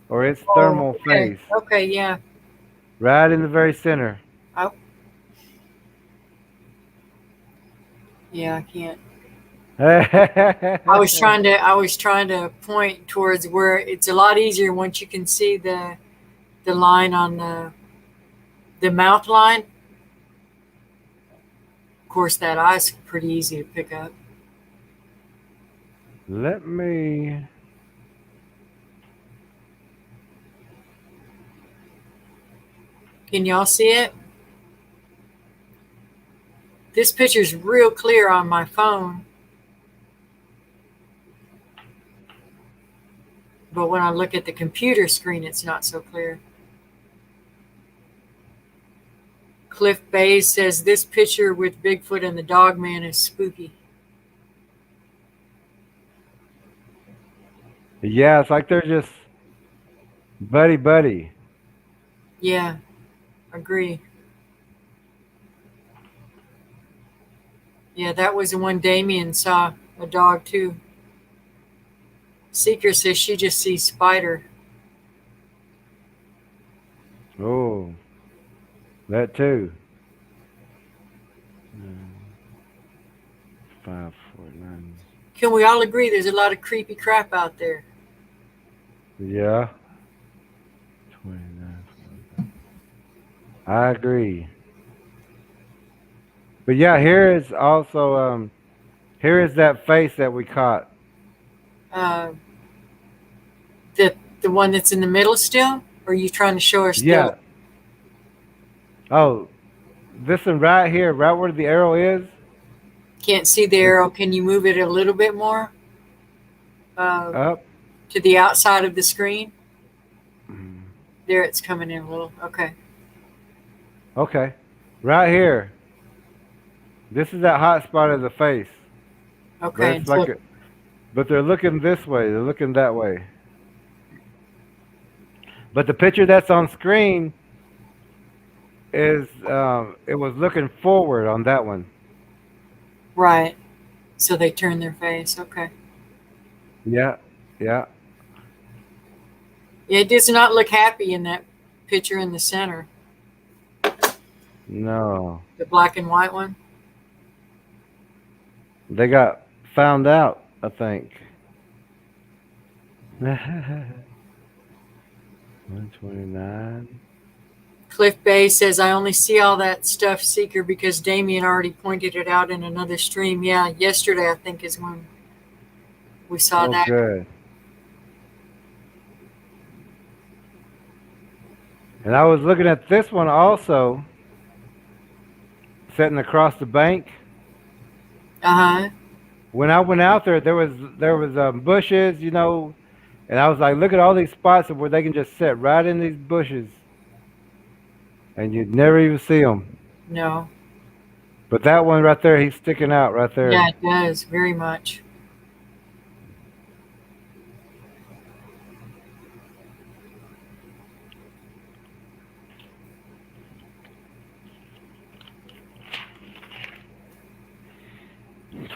or its Oh, thermal okay. face, Okay, yeah. right in the very center. Oh, yeah, I can't. I was trying to point towards where it's a lot easier once you can see the line on the mouth line. Of course, that eye's pretty easy to pick up. Let me. Can y'all see it? This picture's real clear on my phone, but when I look at the computer screen, it's not so clear. Cliff Bay says this picture with Bigfoot and the dog man is spooky. Yeah, it's like they're just buddy buddy. Yeah, agree. Yeah, that was the one Damien saw, a dog too. Seeker says she just sees spider. Oh, that too. 5 4 9. Can we all agree there's a lot of creepy crap out there? Yeah. 29. I agree. But yeah, here is also here is that face that we caught. Uh, the one that's in the middle still? Or are you trying to show us the other? Yeah. Oh, this one right here, right where the arrow is. Can't see the It's arrow. Can you move it a little bit more uh, up. to the outside of the screen? Mm, There, it's coming in a little. Okay. okay. Right here. This is that hot spot of the face. But Okay. it's And like so, a, but they're looking this way. They're looking that way. But the picture that's on screen is it was looking forward on that one. right. So they turn their face. Okay. Yeah. Yeah. It does not look happy in that picture in the center, No. the black and white one. They got found out, I think. 129. Cliff Bay says, I only see all that stuff, Seeker, because Damien already pointed it out in another stream. Yeah, yesterday, I think, is when we saw Oh, that. good. And I was looking at this one also, sitting across the bank. Uh huh. When I went out there, there was bushes, and I was like, look at all these spots where they can just sit right in these bushes, and you'd never even see them. No. But that one right there, he's sticking out right Yeah, there. it does, very much.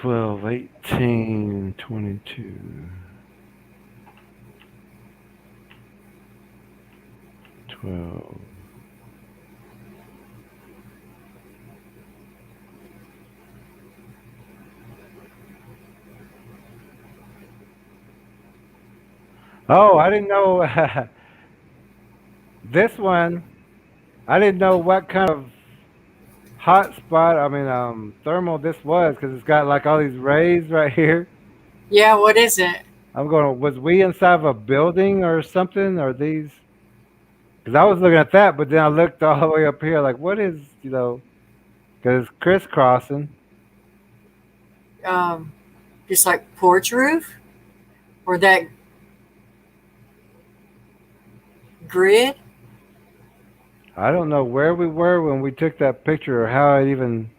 12, 18, 22, 12. Oh, I didn't know this one. I didn't know what kind of hot spot, I mean, thermal this was because it's got like all these rays right here. Yeah, what is it? I'm going, was we inside of a building or something? Or these? Because I was looking at that, but then I looked all the way up here, like, what is, because it's crisscrossing. Um, just like porch roof? Or that grid? I don't know where we were when we took that picture or how it even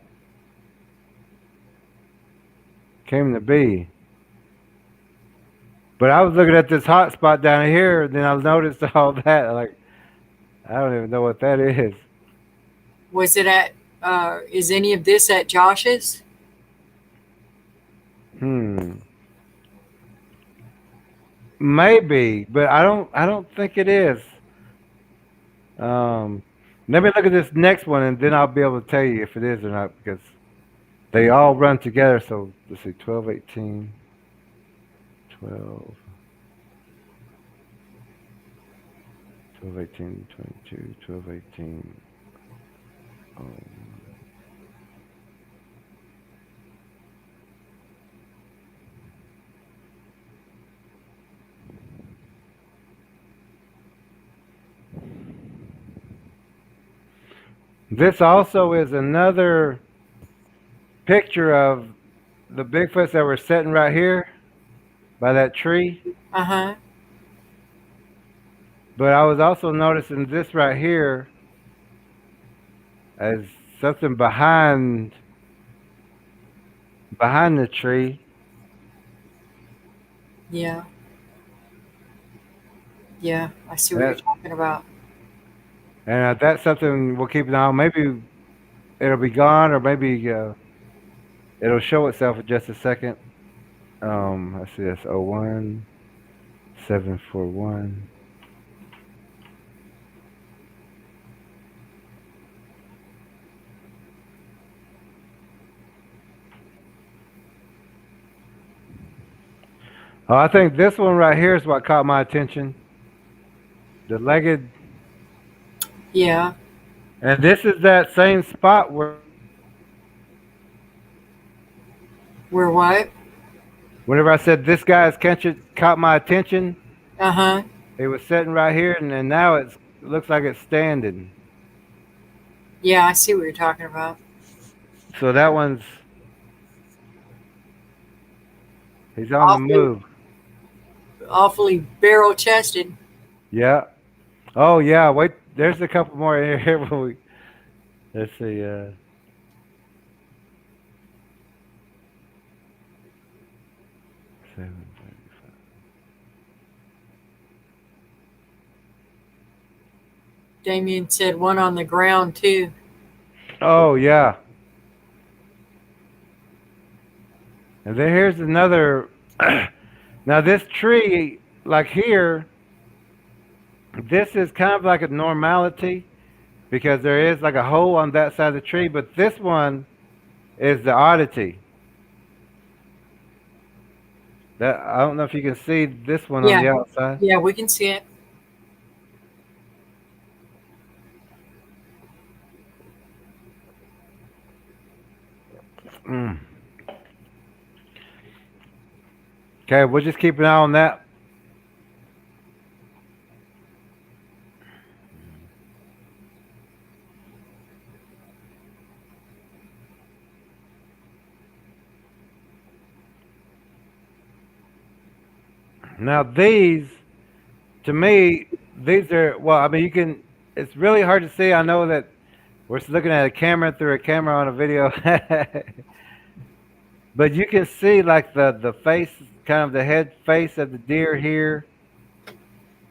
came to be. But I was looking at this hot spot down here, and then I noticed all that. Like, I don't even know what that is. Was it at, is any of this at Josh's? Hmm. Maybe, but I don't think it is. Um, Let me look at this next one, and then I'll be able to tell you if it is or not because they all run together. So let's see, 12, 18, 12, 12, 18, 22, 12, 18. This also is another picture of the Bigfoots that were sitting right here by that tree. Uh huh. But I was also noticing this right here as something behind the tree. Yeah. Yeah, I see And, what you're that, talking about. and that's something we'll keep an eye on. Maybe it'll be gone, or maybe it'll show itself in just a second. I see that's 01 741. Oh, I think this one right here is what caught my attention. the legged. Yeah. And this is that same spot Where what? whenever I said this guy's caught my attention, Uh huh. it was sitting right here, and now it looks like it's standing. Yeah, I see what you're talking about. So that one's he's on the Awfully, move. awfully barrel chested. Yeah. Oh yeah. Wait. There's a couple more in here. Let's see. 7:35. Damien said one on the ground too. Oh yeah. And then here's another. Now this tree, like here, this is kind of like a normality because there is like a hole on that side of the tree, but this one is the oddity. That I don't know if you can see this one on Yeah. the outside. Yeah, we can see it. Mm. Okay, we'll just keep an eye on that. Now these, to me, these are well. I mean, you can. It's really hard to see. I know that we're looking at a camera through a camera on a video, but you can see like the face, kind of the head face of the deer here,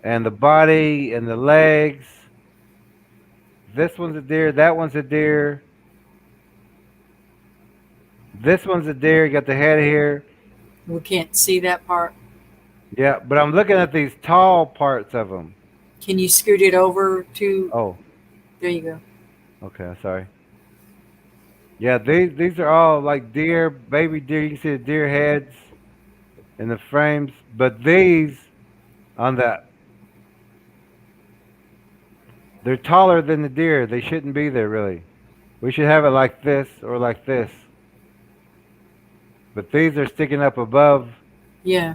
and the body and the legs. This one's a deer. That one's a deer. This one's a deer. You got the head here. We can't see that part. Yeah, but I'm looking at these tall parts of them. Can you scoot it over to? Oh, There you go. okay. Sorry. Yeah, these are all like deer, baby deer. You can see the deer heads in the frames, but these on the they're taller than the deer. They shouldn't be there really. We should have it like this or like this. But these are sticking up Yeah.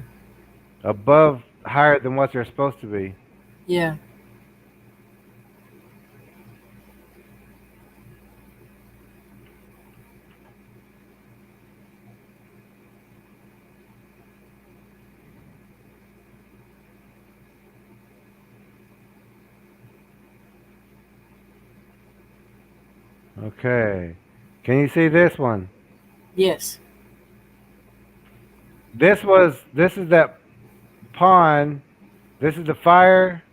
above higher than what they're supposed to be. Yeah. Okay. Can you see this one? Yes. This is that pond. This is the fire.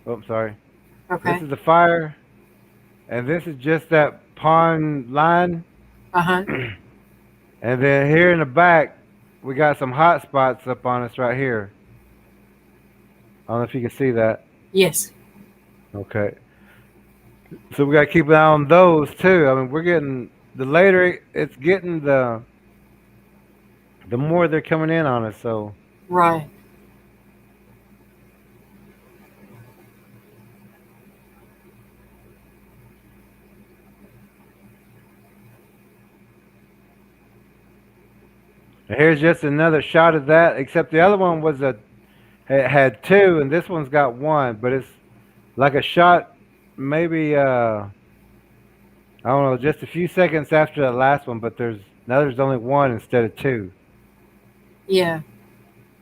Oh, sorry. This Okay. is the fire, and this is just that pond line. Uh huh. And then here in the back, we got some hot spots up on us right here. I don't know if you can see that. Yes. Okay. So we got to keep an eye on those too. I mean, we're getting the later it's getting, the more they're coming in on us. So Right. here's just another shot of that. Except the other one had two, and this one's got one. But it's like a shot, maybe I don't know, just a few seconds after the last one. But there's only one instead of two Yeah.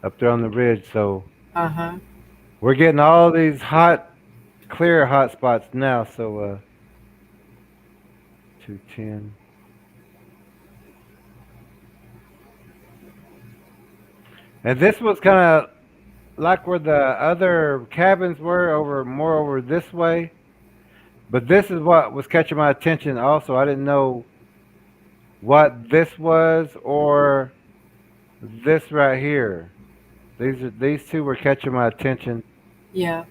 up there on the ridge. So Uh huh. we're getting all these clear hot spots now. So 210. And this was kind of like where the other cabins were, more over this way. But this is what was catching my attention also. I didn't know what this was or this right here. These two were catching my attention, Yeah.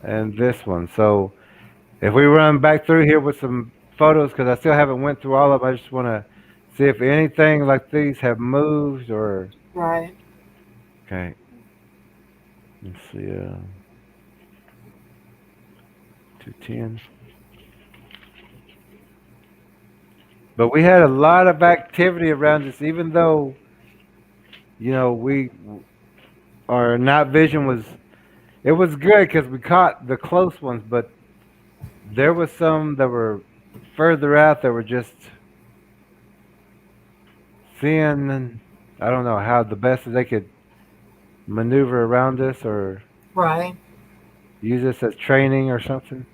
and this one. So if we run back through here with some photos, because I still haven't went through all of them, I just want to see if anything like these have moved or Right. okay. let's see, 210. But we had a lot of activity around us, even though we our night vision was it was good because we caught the close ones, but there was some that were further out that were just seeing. I don't know how the best that they could maneuver around us or Right. use this as training or something.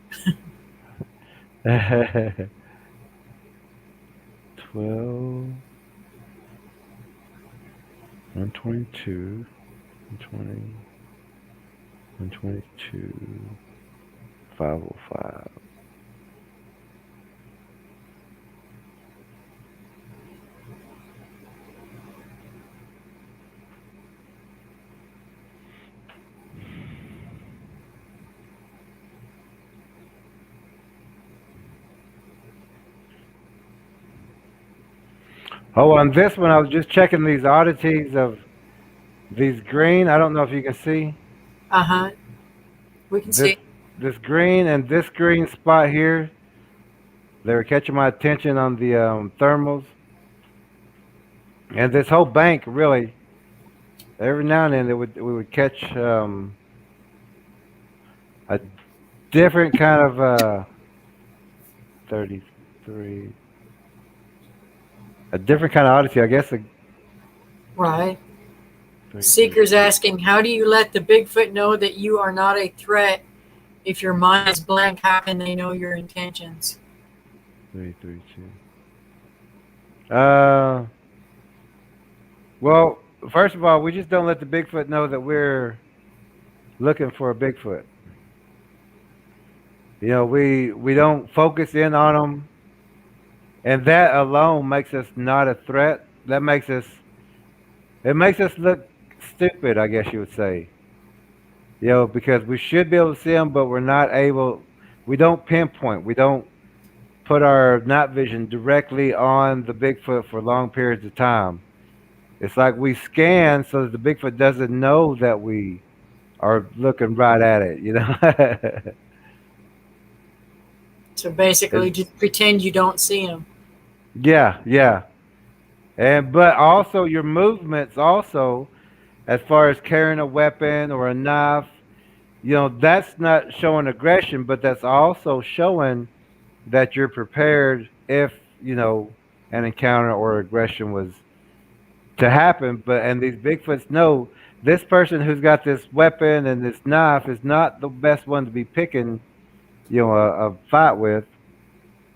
12, 122, 120, 122, 505. Oh, on this one, I was just checking these oddities of these green. I don't know if you can see Uh huh. We can this see. this green and this green spot here. They were catching my attention on the thermals, and this whole bank really. Every now and then, we would catch a different kind of 33, a different kind of odyssey. I guess a Right. 332, Seeker's asking, how do you let the Bigfoot know that you are not a threat? If your mind is blank, how can they know your intentions? 332. Uh, well, first of all, we just don't let the Bigfoot know that we're looking for a Bigfoot. We don't focus in on them, and that alone makes us not a threat. That makes us it makes us look stupid, I guess you would say. Because we should be able to see them, but we're not able. We don't pinpoint. We don't put our night vision directly on the Bigfoot for long periods of time. It's like we scan so that the Bigfoot doesn't know that we are looking right at it. So basically, It's- just pretend you don't see them. yeah, yeah. And but also your movements also as far as carrying a weapon or a knife, that's not showing aggression, but that's also showing that you're prepared if, an encounter or aggression was to happen. And these Bigfoots know this person who's got this weapon and this knife is not the best one to be picking, a fight with.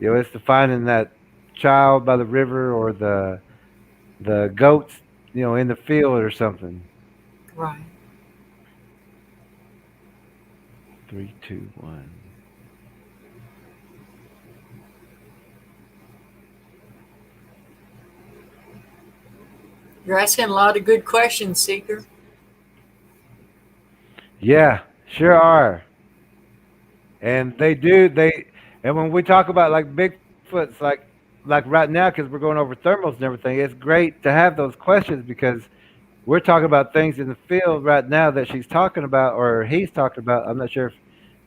It's to finding that child by the river or the goats, in the field or something. Right. 321. You're asking a lot of good questions, Seeker. Yeah, sure are. And they do and when we talk about like Bigfoot's like right now because we're going over thermals and everything, it's great to have those questions because we're talking about things in the field right now that she's talking about or he's talking about. I'm not sure if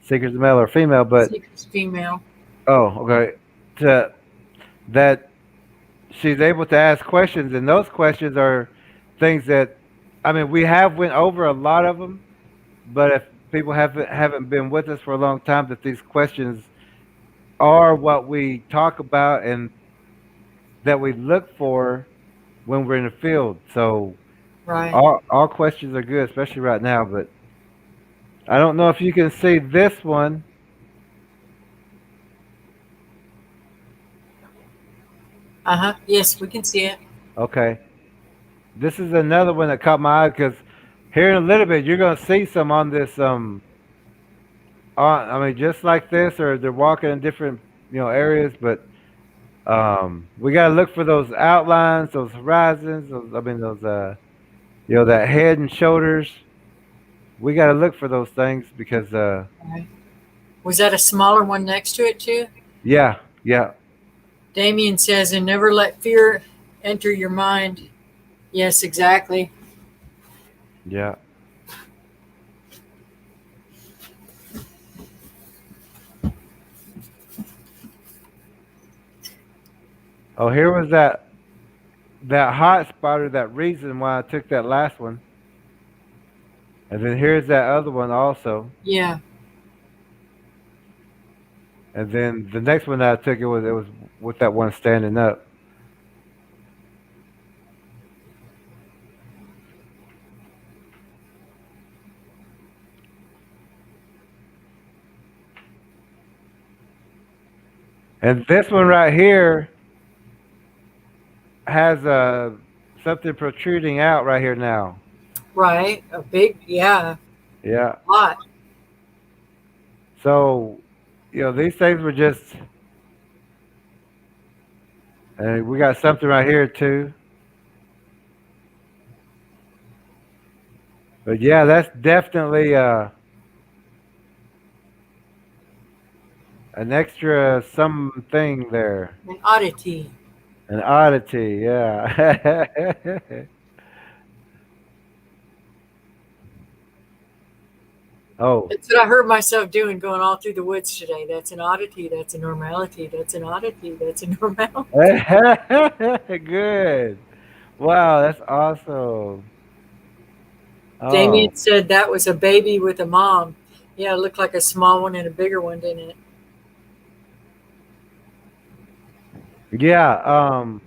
Seeker's male or female, but Seeker's female. oh, okay. To that she's able to ask questions, and those questions are things that I mean we have went over a lot of them, but if people haven't been with us for a long time, that these questions are what we talk about and that we look for when we're in the field. So Right. all questions are good, especially right now. But I don't know if you can see this one. Uh huh. Yes, we can see it. Okay, this is another one that caught my eye because here in a little bit you're gonna see some on this on I mean just like this, or they're walking in different areas, but we gotta look for those outlines, those horizons, those that head and shoulders. We gotta look for those things because Right. Was that a smaller one next to it, too? yeah, yeah, Damien says, and never let fear enter your mind. Yes, exactly. yeah. Oh, here was that hot spot or that reason why I took that last one, and then here's that other one also, Yeah. and then the next one that I took it was with that one standing up. And this one right here has something protruding out right here now. Right. A big, yeah, Yeah. lot. So, these things were just, and we got something right here too. But yeah, that's definitely an extra something there. An oddity. An oddity, yeah. Oh. That's what I heard myself doing going all through the woods today. That's an oddity. That's a normality. That's an oddity. That's a normality. Good. Wow, that's awesome. Oh. Damien said that was a baby with a mom. Yeah, it looked like a small one and a bigger one, didn't it? Yeah,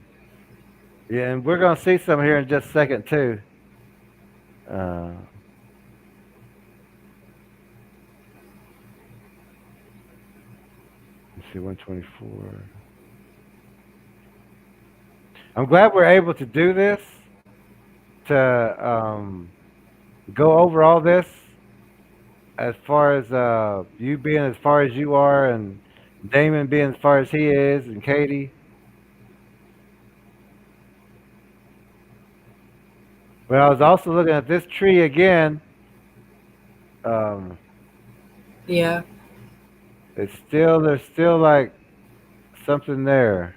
yeah, and we're gonna see some here in just a second too. Uh, let's see, 124. I'm glad we're able to do this to go over all this as far as you being as far as you are and Damon being as far as he is and Katie. But I was also looking at this tree again. Um, Yeah, there's still like something there.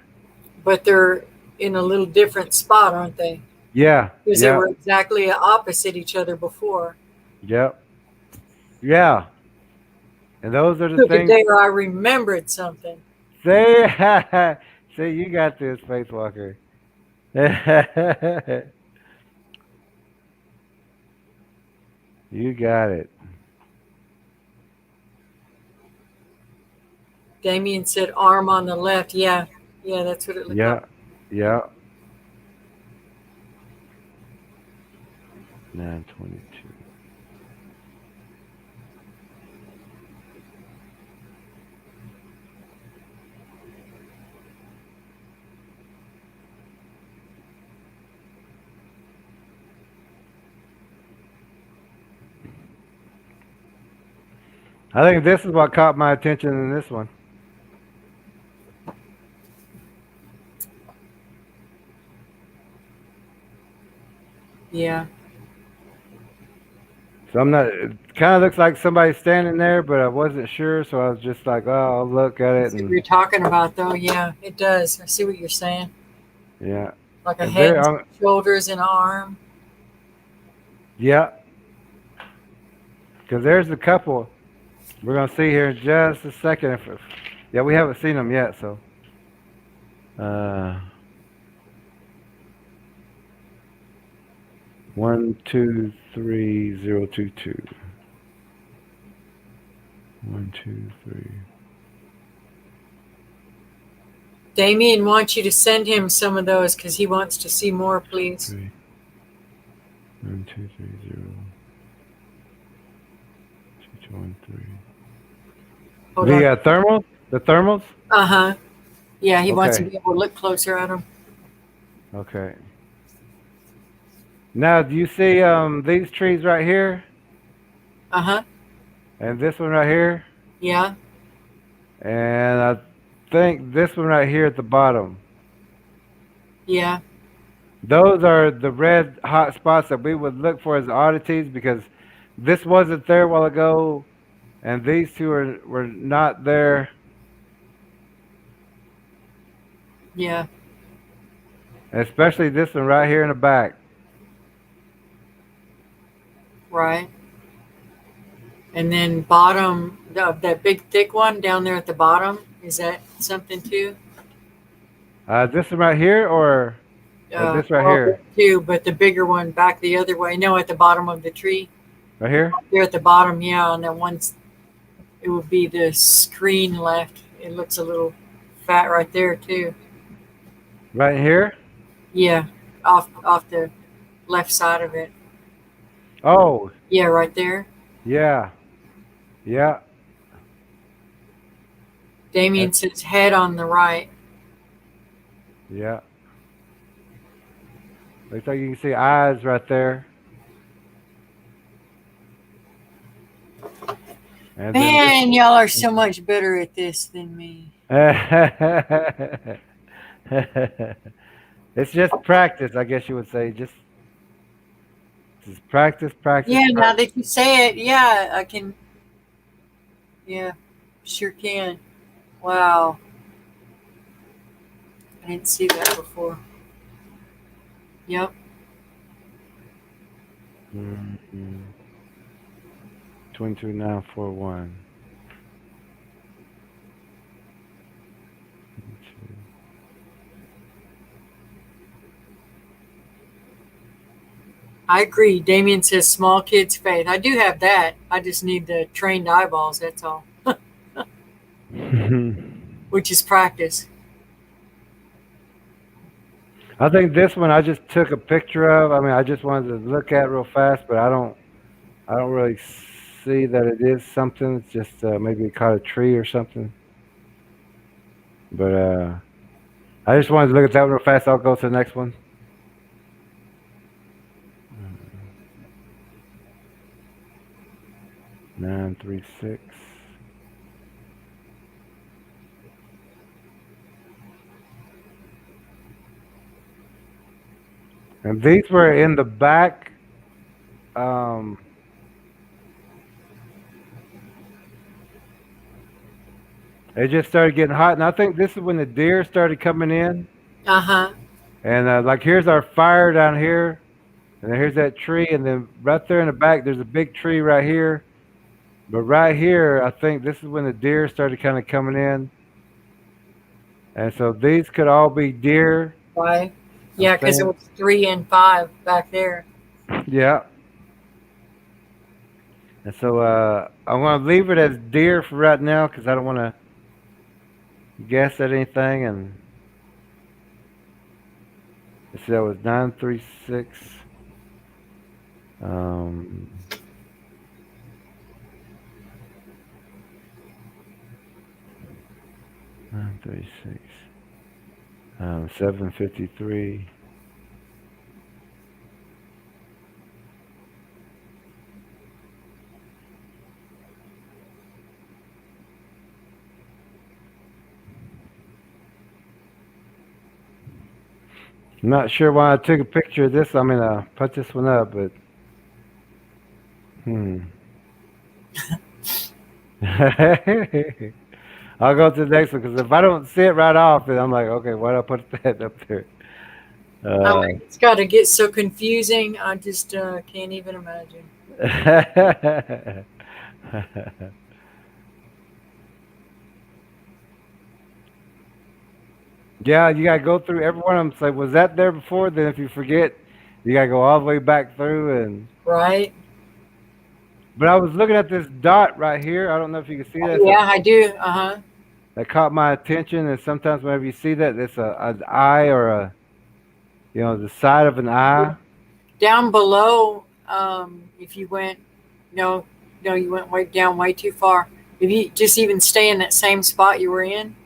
but they're in a little different spot, aren't they? Yeah, Because they yeah, were exactly opposite each other before. yep, yeah. And those are the Look at things. there, I remembered something. Say, see, you got this, Faith Walker. You got it. Damien said arm on the left. Yeah, yeah, that's what it looked like. Yeah, yeah. 922. I think this is what caught my attention in this one. Yeah. So I'm not. It kind of looks like somebody standing there, but I wasn't sure, so I was just like, "Oh, I'll look at it." That's what And you're talking about, though. Yeah, it does. I see what you're saying. yeah, Like a and head there, and shoulders and arm. yeah, because there's a couple we're gonna see here in just a second. Yeah, we haven't seen them yet, so. Uh, 123022. 123. Damien wants you to send him some of those because he wants to see more, please. 1230. 213. Hold The on. thermals? The thermals? Uh huh. Yeah, he wants to Okay. be able to look closer at them. Okay. Now, do you see these trees right here Uh huh. and this one right here? Yeah. And I think this one right here at the bottom. Yeah. Those are the red hot spots that we would look for as oddities because this wasn't there a while ago and these two were not there. Yeah. Especially this one right here in the back. Right. And then bottom of that big thick one down there at the bottom. Is that something too? This one right here, or this right Well, there here? too, but the bigger one back the other way. No, at the bottom of the tree. Right here? There at the bottom, yeah, and then once it would be the screen left. It looks a little fat right there too. Right here? Yeah, off the left side of it. Oh, Yeah, right there. yeah, yeah. Damien That's says head on the right. yeah. Looks like you can see eyes right there, and then this. Man, y'all are so much better at this than me. It's just practice, I guess you would say. Just practice, practice, Yeah, now practice. that you say it, yeah, I can. Yeah, sure can. Wow, I didn't see that before. Yep. 22,941. I agree. Damien says small kids' faith. I do have that. I just need the trained eyeballs, that's all, which is practice. I think this one I just took a picture of. I mean, I just wanted to look at real fast, but I don't really see that it is something. It's just maybe it caught a tree or something. But I just wanted to look at that one real fast. I'll go to the next one. 936. And these were in the back. Um, it just started getting hot, and I think this is when the deer started coming in. Uh huh. And like here's our fire down here, and then here's that tree, and then right there in the back there's a big tree right here. But right here, I think this is when the deer started kind of coming in, and so these could all be deer. Why? I'm Yeah, because it saying, was 3 and 5 back there. yeah. And so I'm gonna leave it as deer for right now because I don't want to guess at anything. And let's see, that was 936. Um, 936. 753. I'm not sure why I took a picture of this. I mean, put this one up, but hmm. I'll go to the next one because if I don't see it right off, then I'm like, okay, why did I put that up there? It's got to get so confusing. I just can't even imagine. Yeah, you gotta go through every one of them. Say, was that there before? Then if you forget, you gotta go all the way back through. And Right? but I was looking at this dot right here. I don't know if you can see that. Yeah, I do. Uh huh. That caught my attention. And sometimes whenever you see that, it's an eye or the side of an eye. Down below, if you went, no, no, you went way down way too far. If you just even stay in that same spot you were in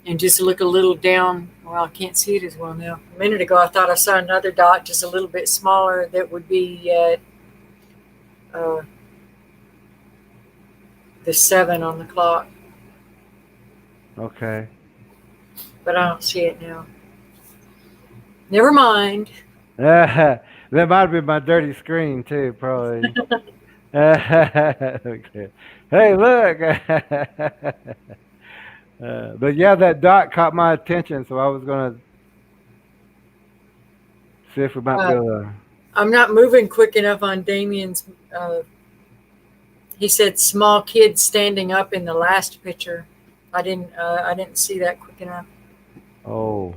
and just look a little down, well, I can't see it as well now. A minute ago, I thought I saw another dot just a little bit smaller that would be at the 7 on the clock, Okay. but I don't see it now. Never mind. That might have been my dirty screen too, probably. Okay. Hey, look. But yeah, that dot caught my attention, so I was gonna see if we might be Uh, able to. I'm not moving quick enough on Damien's. He said small kids standing up in the last picture. I didn't see that quick enough. Oh.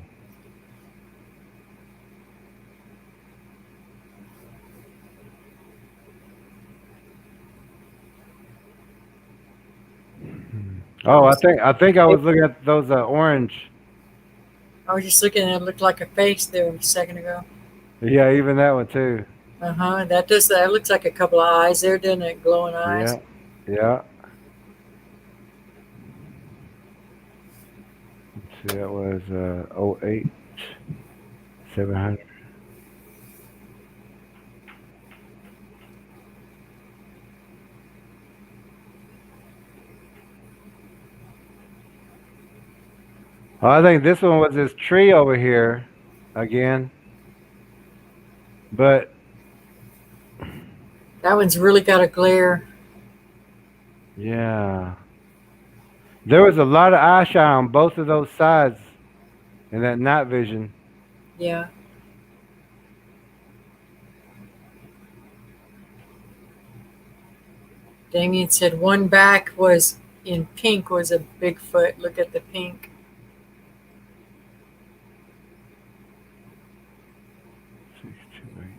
I Oh, I was think I think I was looking at those orange. I was just looking at it. Looked like a face there a second ago. Yeah, even that one too. That does that. Looks like a couple of eyes there, doesn't it? Glowing eyes. Yeah, yeah. Let's see, that was 08 700. Oh, I think this one was this tree over here again, but That one's really got a glare. yeah, there was a lot of eye shine on both of those sides in that night vision. Yeah. Damien said one back was in pink was a Bigfoot. Look at the pink. 628.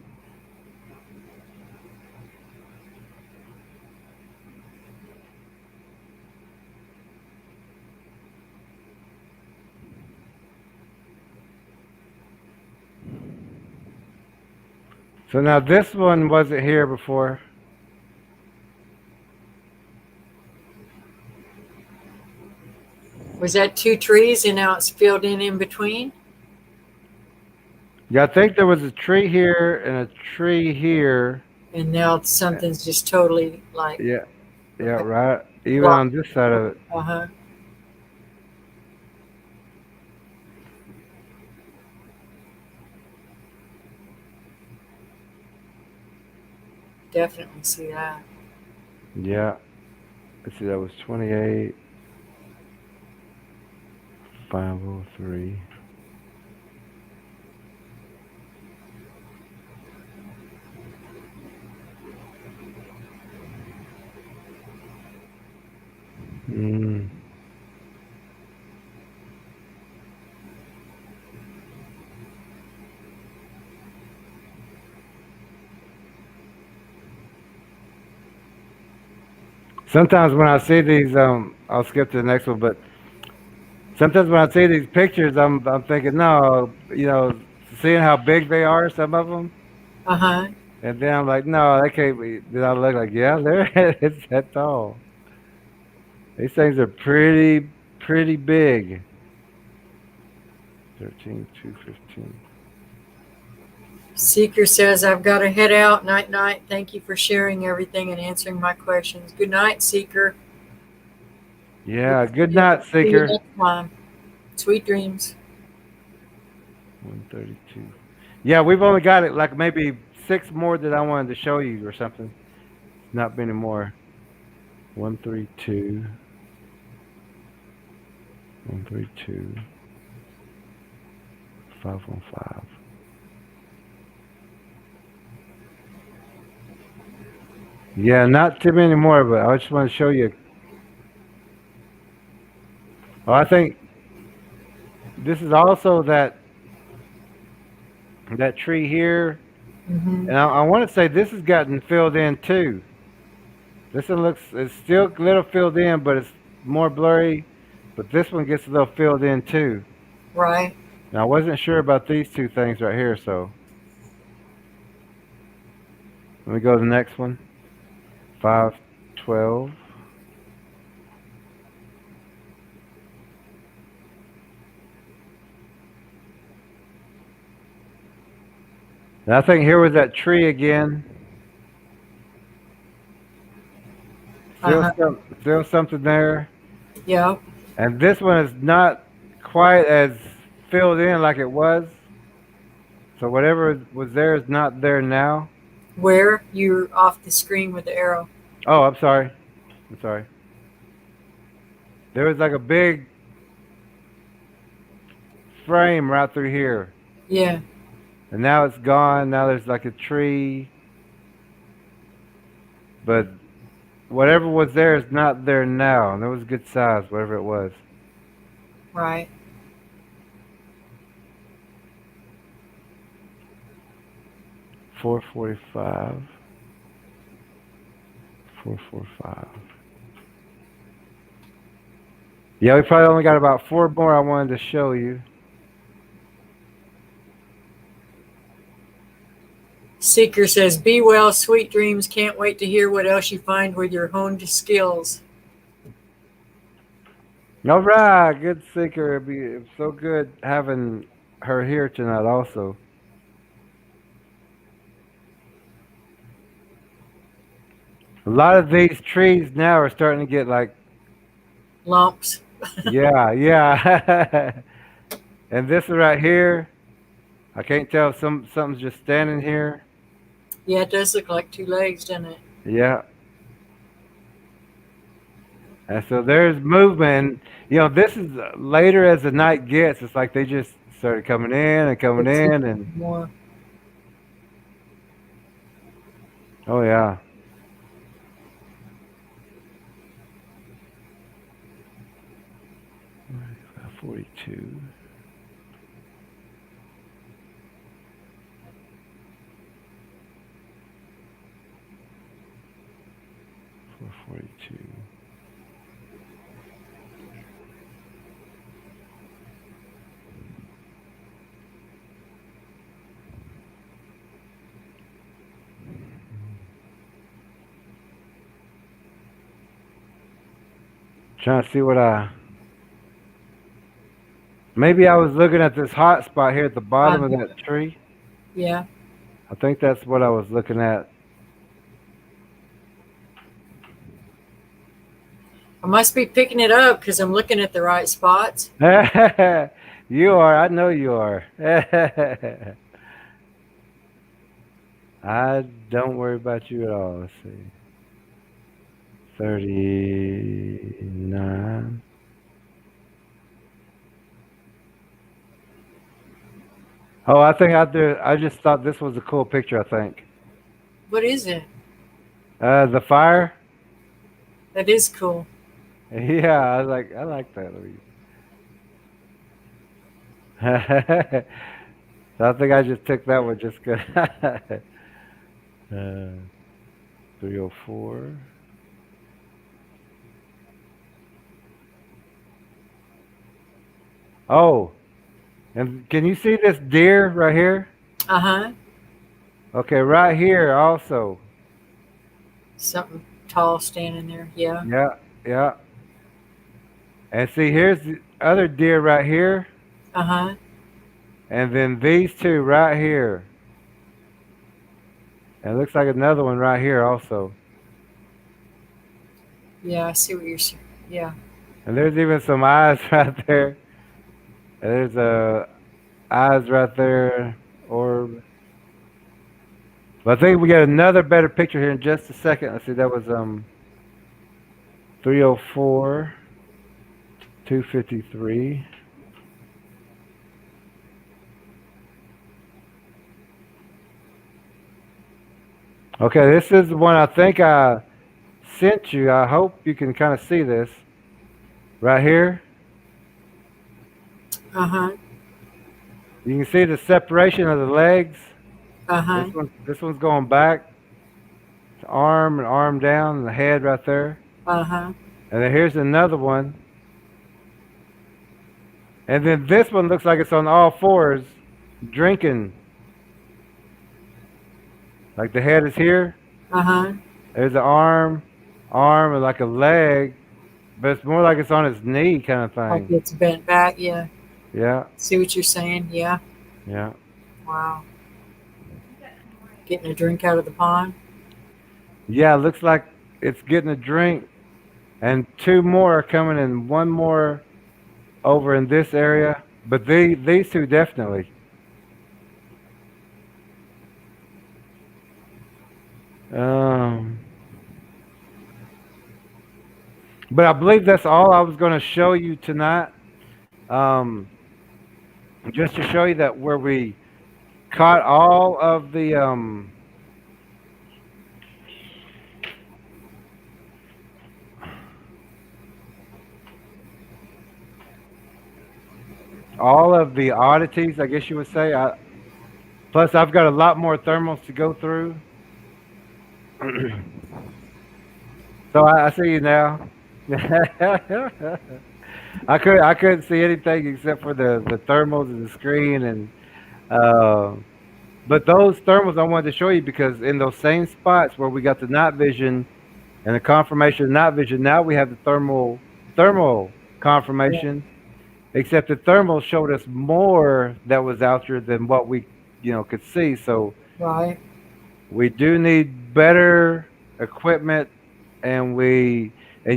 So now this one wasn't here before. Was that two trees and now it's filled in between? Yeah, I think there was a tree here and a tree here. And now something's just totally like Yeah, yeah, right. Even blocked. on this side of it. Uh huh. Definitely see that. Yeah. Let's see, that was 28, 503. Mm. Sometimes when I see these, I'll skip to the next one. But sometimes when I see these pictures, I'm thinking, no, seeing how big they are, some of them, Uh huh. and then I'm like, no, that can't be. Then I look like, yeah, they're it's that tall. These things are pretty big. 13, 215. Seeker says, I've got to head out. Night, night. Thank you for sharing everything and answering my questions. Good night, Seeker. We'll Yeah, good see night, you Seeker. next time. Sweet dreams. 132. Yeah, we've only got it like maybe six more that I wanted to show you or something. Not many more. 132. 132. 515. Yeah, not too many more, but I just want to show you. Oh, I think this is also that tree here, Mm-hmm. and I want to say this has gotten filled in too. This one looks it's still a little filled in, but it's more blurry. But this one gets a little filled in too. Right. Now I wasn't sure about these two things right here, so let me go to the next one. 512. And I think here was that tree again. Uh huh. Still something there. Yeah. And this one is not quite as filled in like it was. So whatever was there is not there now. Where you're off the screen with the arrow. Oh, I'm sorry. I'm sorry. There was like a big frame right through here. Yeah. And now it's gone. Now there's like a tree. But whatever was there is not there now. And it was good size, whatever it was. Right. 445. 445. Yeah, we probably only got about four more I wanted to show you. Seeker says, "Be well, sweet dreams. Can't wait to hear what else you find with your honed skills." All right, good seeker. It's so good having her here tonight also. A lot of these trees now are starting to get like, Lumps. yeah, yeah. And this one right here, I can't tell if something's just standing here. Yeah, it does look like two legs, doesn't it? Yeah. And so there's movement. You know, this is later as the night gets, it's like they just started coming in and coming It's in and more. oh yeah. 42. 442. Trying to see what I maybe I was looking at this hot spot here at the bottom of that tree. Yeah. I think that's what I was looking at. I must be picking it up because I'm looking at the right spots. You are, I know you are. I don't worry about you at all. Let's see. 39. Oh, I think I just thought this was a cool picture, I think. What is it? The fire? That is cool. Yeah, I like that. So I think I just took that one just good. 304. Oh, and can you see this deer right here? Uh huh. Okay, right here also. Something tall standing there. Yeah. Yeah, yeah. And see, here's the other deer right here, Uh huh. and then these two right here. And it looks like another one right here also. Yeah, I see what you're saying. Yeah. And there's even some eyes right there. And there's eyes right there, orb. But I think we got another better picture here in just a second. Let's see, that was 304, 253. Okay, this is the one I think I sent you. I hope you can kind of see this right here. Uh huh. You can see the separation of the legs. Uh huh. This one's going back, arm and arm down, and the head right there. Uh huh. And then here's another one. And then this one looks like it's on all fours, drinking. Like the head is here. Uh huh. There's an arm, and like a leg, but it's more like it's on his knee kind of Like thing. it's bent back. Yeah. Yeah, See what you're saying? Yeah. yeah. Wow. Getting a drink out of the pond. Yeah, it looks like it's getting a drink, and two more are coming, and one more over in this area. But these two definitely. Um, but I believe that's all I was going to show you tonight. Um, just to show you that where we caught all of the oddities, I guess you would say. Plus, I've got a lot more thermals to go through. So I see you now. I couldn't see anything except for the thermals and the screen and uh, but those thermals I wanted to show you because in those same spots where we got the night vision and the confirmation of night vision, now we have the thermal Yeah. confirmation. Except the thermal showed us more that was out there than what we could see. So Right. we do need better equipment, and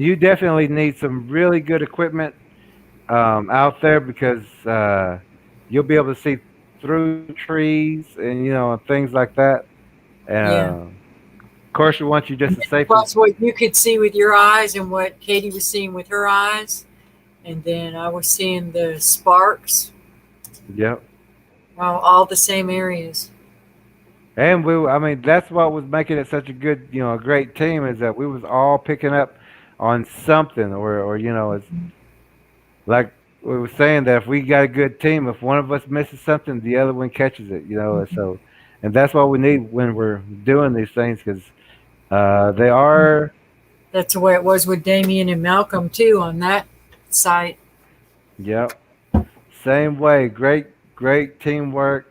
you definitely need some really good equipment out there because you'll be able to see through trees and things like that. And Yeah. of course, we want you just And as then safe as plus what you could see with your eyes and what Katie was seeing with her eyes. And then I was seeing the sparks, yep. all the same areas. And I mean, that's what was making it such a good, a great team is that we was all picking up on something, or it's like we were saying that if we got a good team, if one of us misses something, the other one catches it, and so, and that's what we need when we're doing these things because they are, That's the way it was with Damien and Malcolm too on that site. yep, same way. Great teamwork.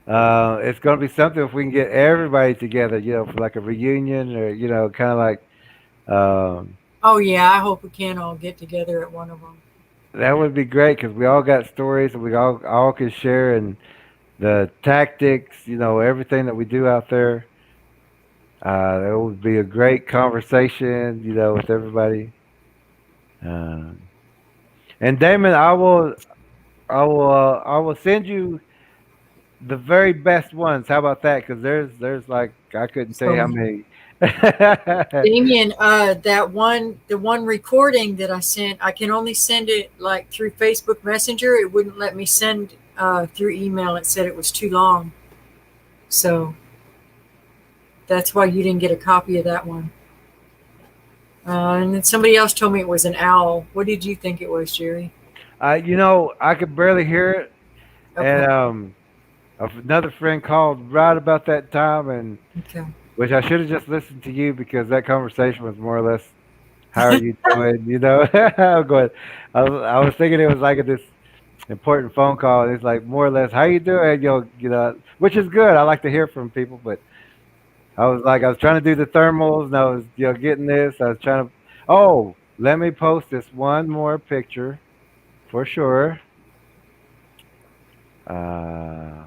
It's going to be something if we can get everybody together, for like a reunion or kind of like. Um, Oh yeah, I hope we can all get together at one of them. that would be great because we all got stories and we all can share and the tactics, everything that we do out there. It would be a great conversation, with everybody. Uh, and Damon, I will send you the very best ones. How about that? Because there's like I couldn't tell you So how many. Damien, the one recording that I sent, I can only send it like through Facebook Messenger. It wouldn't let me send through email. It said it was too long. So that's why you didn't get a copy of that one. And then somebody else told me it was an owl. What did you think it was, Jerry? I could barely hear it, and Okay. another friend called right about that time, and Okay. which I should have just listened to you because that conversation was more or less, "How are you doing?" I'm going. I was thinking it was like this important phone call, and it's like more or less, "How you doing?" Which is good. I like to hear from people, but I was trying to do the thermals, and I was getting this. I was trying to. Oh, let me post this one more picture for sure. Uh,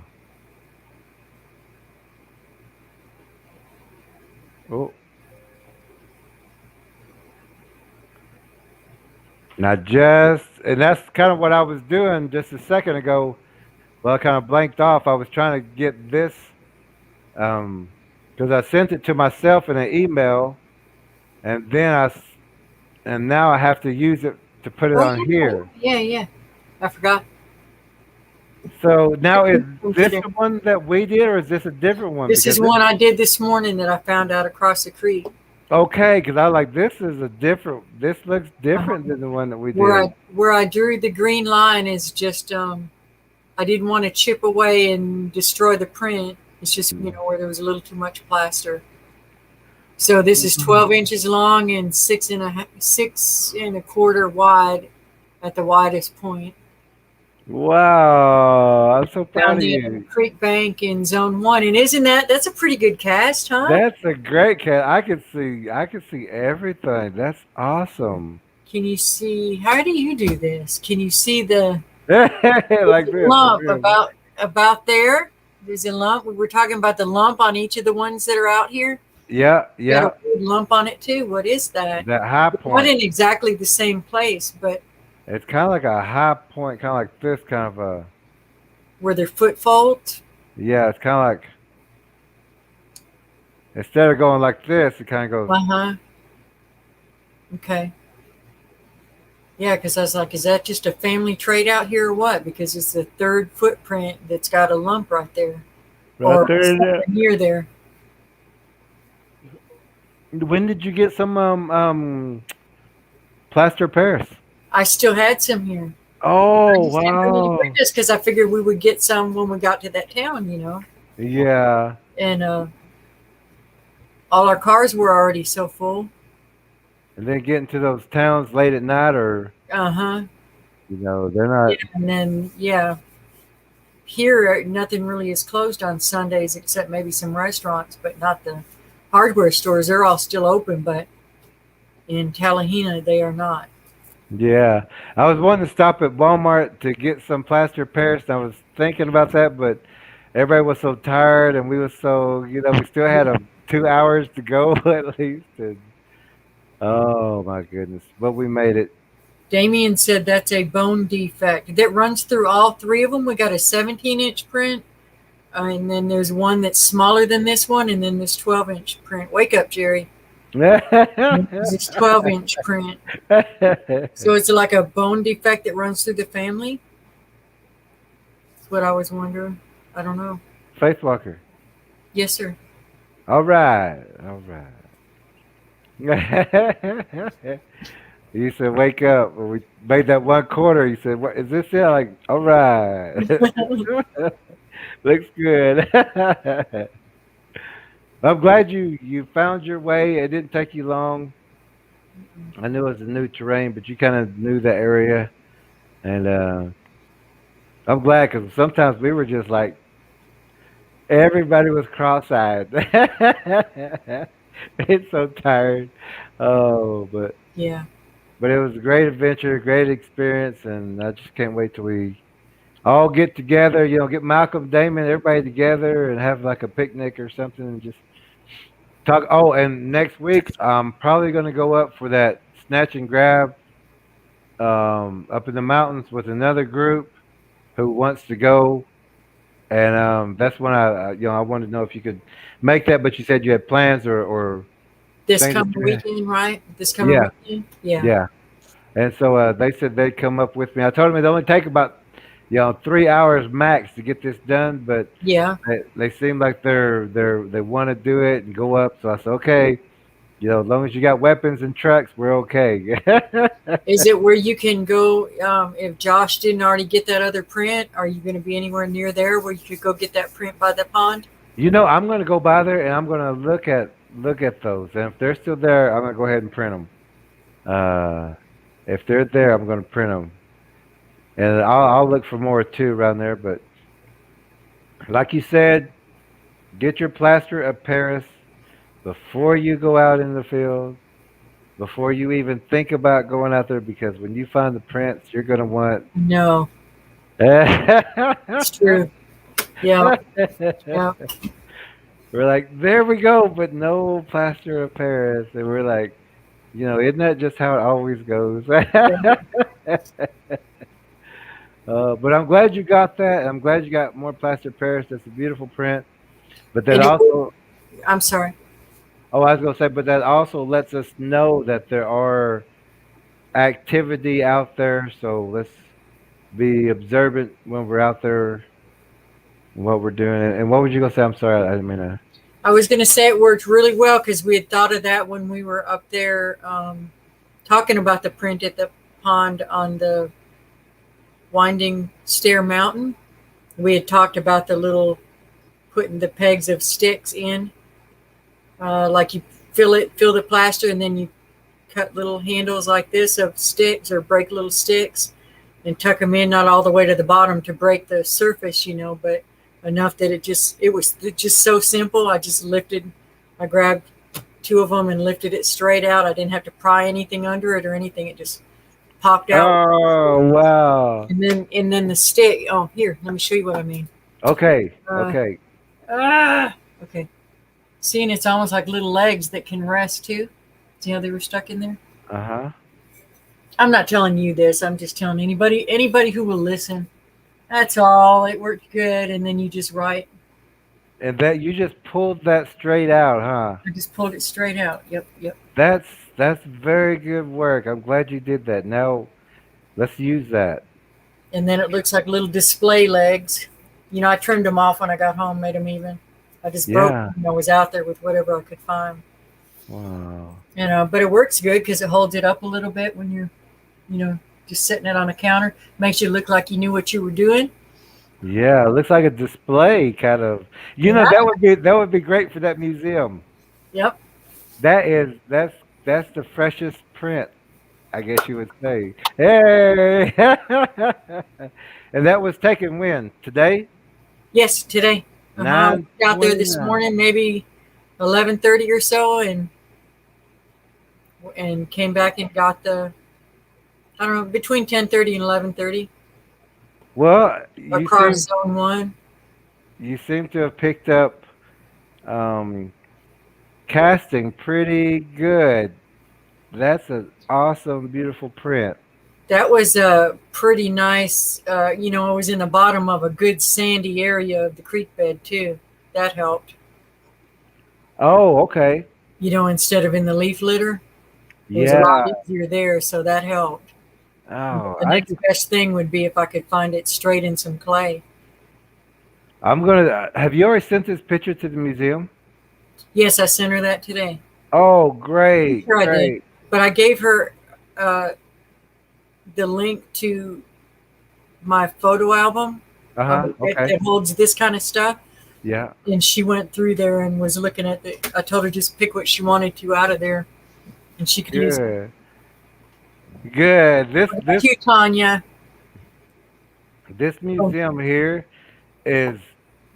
oh, and that's kind of what I was doing just a second ago. Well, I kind of blanked off. I was trying to get this um, because I sent it to myself in an email, and and now I have to use it to put it Oh on yeah, here. yeah, yeah. I forgot. So now is this Consider. the one that we did, or is this a different one? This Because is this, one I did this morning that I found out across the creek. okay, because I like this is a different. This looks Uh-huh. different than the one that we Where did. I drew the green line is just I didn't want to chip away and destroy the print. It's just where there was a little too much plaster. So this is 12 inches long and 6.25 wide at the widest point. Wow, I'm so proud Down of the you. creek bank in zone one. And isn't that's a pretty good cast, huh? That's a great cat. I can see everything. That's awesome. Can you see? How do you do this? Can you see the Like this for lump real. about there? There's a lump. We were talking about the lump on each of the ones that are out here. Yeah, Got a yeah. weird lump on it too. What is that? That high It's not point. in exactly the same place, but It's kind of like a high point, kind of like this, kind of a where their foot folds. yeah. It's kind of like instead of going like this, it kind of goes. Uh huh. Okay. Yeah, because I was like, is that just a family trait out here or what? Because it's the third footprint that's got a lump right there Right or there. something near there. When did you get some plaster Paris? I still had some here. I Oh just didn't bring any with wow. us because I figured we would get some when we got to that town. Yeah. and all our cars were already so full. And then getting to those towns late at night, or Uh huh. they're Yeah, not. and then yeah, here nothing really is closed on Sundays except maybe some restaurants, but not the hardware stores. They're all still open, but in Tallahena they are not. Yeah, I was wanting to stop at Walmart to get some plaster of Paris, and I was thinking about that, but everybody was so tired, and we was so we still had 2 hours to go at least, and oh my goodness, but we made it. Damien said that's a bone defect that runs through all three of them. We got a 17-inch print, and then there's one that's smaller than this one, and then this 12-inch print. Wake up, Jerry. This 12-inch print. So it's like a bone defect that runs through the family. That's what I was wondering. I don't know. Faith Walker. Yes, sir. All right, all right. You said wake up. When we made that 1 quarter, you said, "What is this?" Yeah, like, all right, looks good. I'm glad you found your way. It didn't take you long. I knew it was a new terrain, but you kind of knew the area, and I'm glad because sometimes we were just like everybody was cross-eyed. It's so tired. Oh, Yeah. but it was a great adventure, great experience, and I just can't wait till we all get together. Get Malcolm, Damon, everybody together, and have like a picnic or something, and just talk. Oh, and next week I'm probably going to go up for that snatch and grab up in the mountains with another group who wants to go, and that's when I wanted to know if you could make that, but you said you had plans or This things that coming you had. weekend, right? This coming Yeah, weekend? Yeah. yeah. And so they said they'd come up with me. I told them it only take about 3 hours max to get this done, but Yeah. they seem like they want to do it and go up. So I said, okay, as long as you got weapons and trucks, we're okay. Is it where you can go if Josh didn't already get that other print? Are you going to be anywhere near there where you could go get that print by the pond? I'm gonna go by there and I'm gonna look at those, and if they're still there, I'm gonna go ahead and print them. If they're there, I'm gonna print them, and I'll look for more too around there. But like you said, get your plaster of Paris before you go out in the field, before you even think about going out there, because when you find the prints, you're gonna want. No, We're it's true. Yeah. Yeah. like, there we go, but no plaster of Paris, and we're like, isn't that just how it always goes? But I'm glad you got that. I'm glad you got more plaster Paris. That's a beautiful print. But that And also, I'm sorry. oh, I was gonna say, but that also lets us know that there are activity out there. So let's be observant when we're out there, what we're doing. And what was you gonna say? I'm sorry, I didn't mean to. I was going to say it worked really well because we had thought of that when we were up there talking about the print at the pond on the winding stair mountain. We had talked about the little putting the pegs of sticks in, like you fill the plaster, and then you cut little handles like this of sticks or break little sticks and tuck them in, not all the way to the bottom to break the surface, but enough that it was just so simple. I grabbed two of them and lifted it straight out. I didn't have to pry anything under it or anything. It just popped out. Oh wow. And then the stick. Oh, here, let me show you what I mean. Okay. Uh, Okay. Okay. Seeing it's almost like little legs that can rest too. See how they were stuck in there? Uh huh. I'm not telling you this. I'm just telling anybody who will listen. That's all. It worked good, and then you just write. And that you just pulled that straight out, huh? I just pulled it straight out. Yep, yep. That's that's very good work. I'm glad you did that. Now let's use that. And then it looks like little display legs. I trimmed them off when I got home, made them even. I just broke Yeah. them. I was out there with whatever I could find. Wow. But it works good because it holds it up a little bit when you're, just sitting it on a counter. Makes you look like you knew what you were doing. Yeah, it looks like a display kind of. You know, Yeah. that would be great for that museum. Yep. That's the freshest print, I guess you would say. Hey, and that was taken when today, Yes, today. I was nine out there twenty this nine. morning, maybe 11:30 or so, and came back and got the, I don't know, between 10:30 and 11:30 Well, across zone one. you seem to have picked up um, casting pretty good. That's an awesome, beautiful print. That was a pretty nice. It was in the bottom of a good sandy area of the creek bed too. That helped. Oh, okay. Instead of in the leaf litter, it was a lot Yeah. easier there, so that helped. Oh, The next best thing would be if I could find it straight in some clay. I'm gonna. Have you already sent this picture to the museum? Yes, I sent her that today. Oh, Pretty great, sure I did, great. but I gave her uh, the link to my photo album Okay. that holds this kind of stuff. Yeah. And she went through there and was looking at the. I told her just pick what she wanted to out of there, and she could use it. Good. Good. This What about this you, Tanya? this Oh, museum here is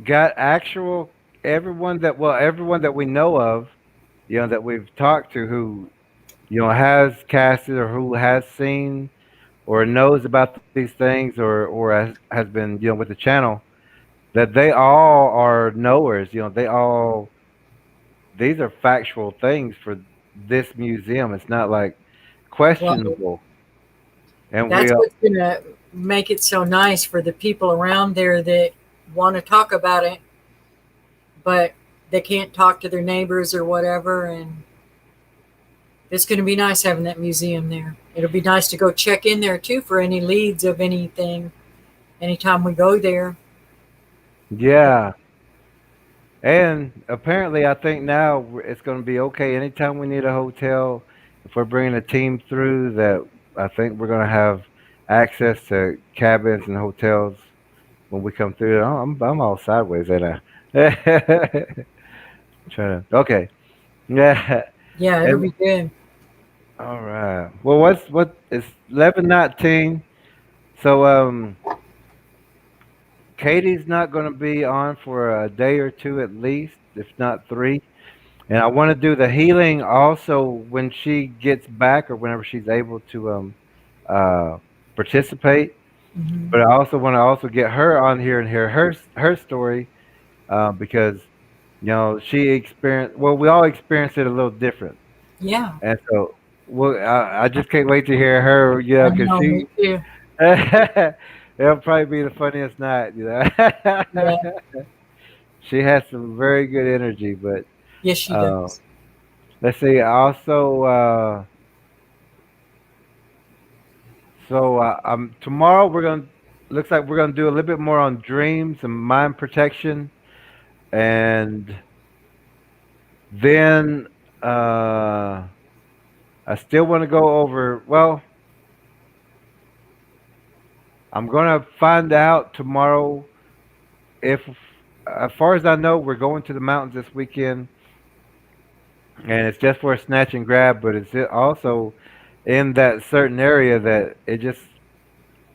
got actual everyone that we know of, that we've talked to who has casted or who has seen or knows about these things or has been with the channel, that they all are knowers. They all these are factual things for this museum. It's not like well, questionable. And we that's what's gonna make it so nice for the people around there that want to talk about it, but they can't talk to their neighbors or whatever. And it's going to be nice having that museum there. It'll be nice to go check in there too for any leads of anything anytime we go there. yeah. And apparently, I think now it's going to be okay. Anytime we need a hotel, if we're bringing a team through, that I think we're going to have access to cabins and hotels when we come through. Oh, I'm all sideways, ain't I? Trying to. Okay. Yeah. Yeah, it'll And be good. all right. Well, what it's 11:19. So Katie's not going to be on for a day or two at least, if not three. And I want to do the healing also when she gets back or whenever she's able to uh, participate. Hmm. But I also want to also get her on here and hear her story because she experienced, well, we all experienced it a little different, Yeah, and so well I just can't wait to hear her. I Because know. Me she too. it'll probably be the funniest night. Yeah. She has some very good energy, but. Yes, she Uh, does. let's see. Also, tomorrow we're gonna looks like we're gonna do a little bit more on dreams and mind protection, and then I still want to go over. Well, I'm gonna find out tomorrow if, as far as I know, we're going to the mountains this weekend, and it's just for a snatch and grab, but it's also in that certain area that it just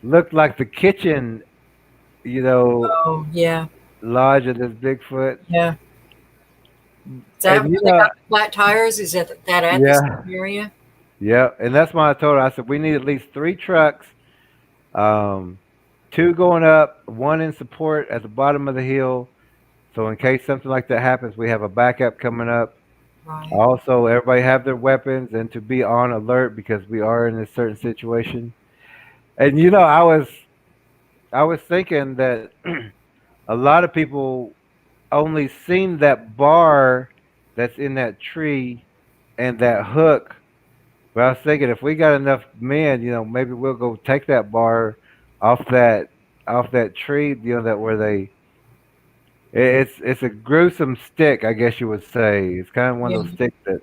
looked like the kitchen, you know, Oh, yeah, lodge of this Bigfoot. yeah. Is that And where they got the flat tires? Is that at the yeah, same area? yeah, and that's why I told her. I said we need at least three trucks, um, two going up, one in support at the bottom of the hill. So in case something like that happens, we have a backup coming up. Right. Also, everybody have their weapons and to be on alert because we are in a certain situation. And I was thinking that a lot of people only seen that bar that's in that tree and that hook. But I was thinking if we got enough men, maybe we'll go take that bar off that off that tree, that where it's a gruesome stick, I guess you would say. It's kind of one Yeah. of those sticks that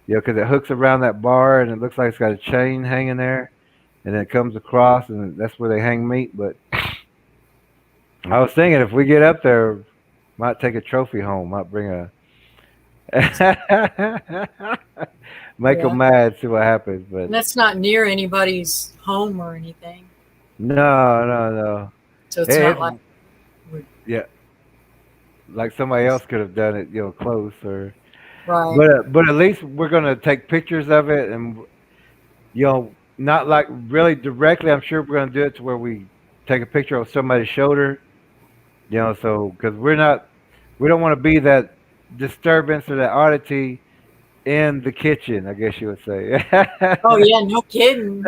because it hooks around that bar and it looks like it's got a chain hanging there, and then it comes across and that's where they hang meat. But I was thinking if we get up there, might take a trophy home. Might bring a make them Yeah. mad. See what happens. And But that's not near anybody's home or anything. no, no, no. So it's not It's like we're yeah, like somebody else could have done it, close or. right. But at least we're gonna take pictures of it, and not like really directly. I'm sure we're gonna do it to where we take a picture of somebody's shoulder, so because we don't want to be that disturbance or that oddity in the kitchen, I guess you would say. Oh yeah, no kidding.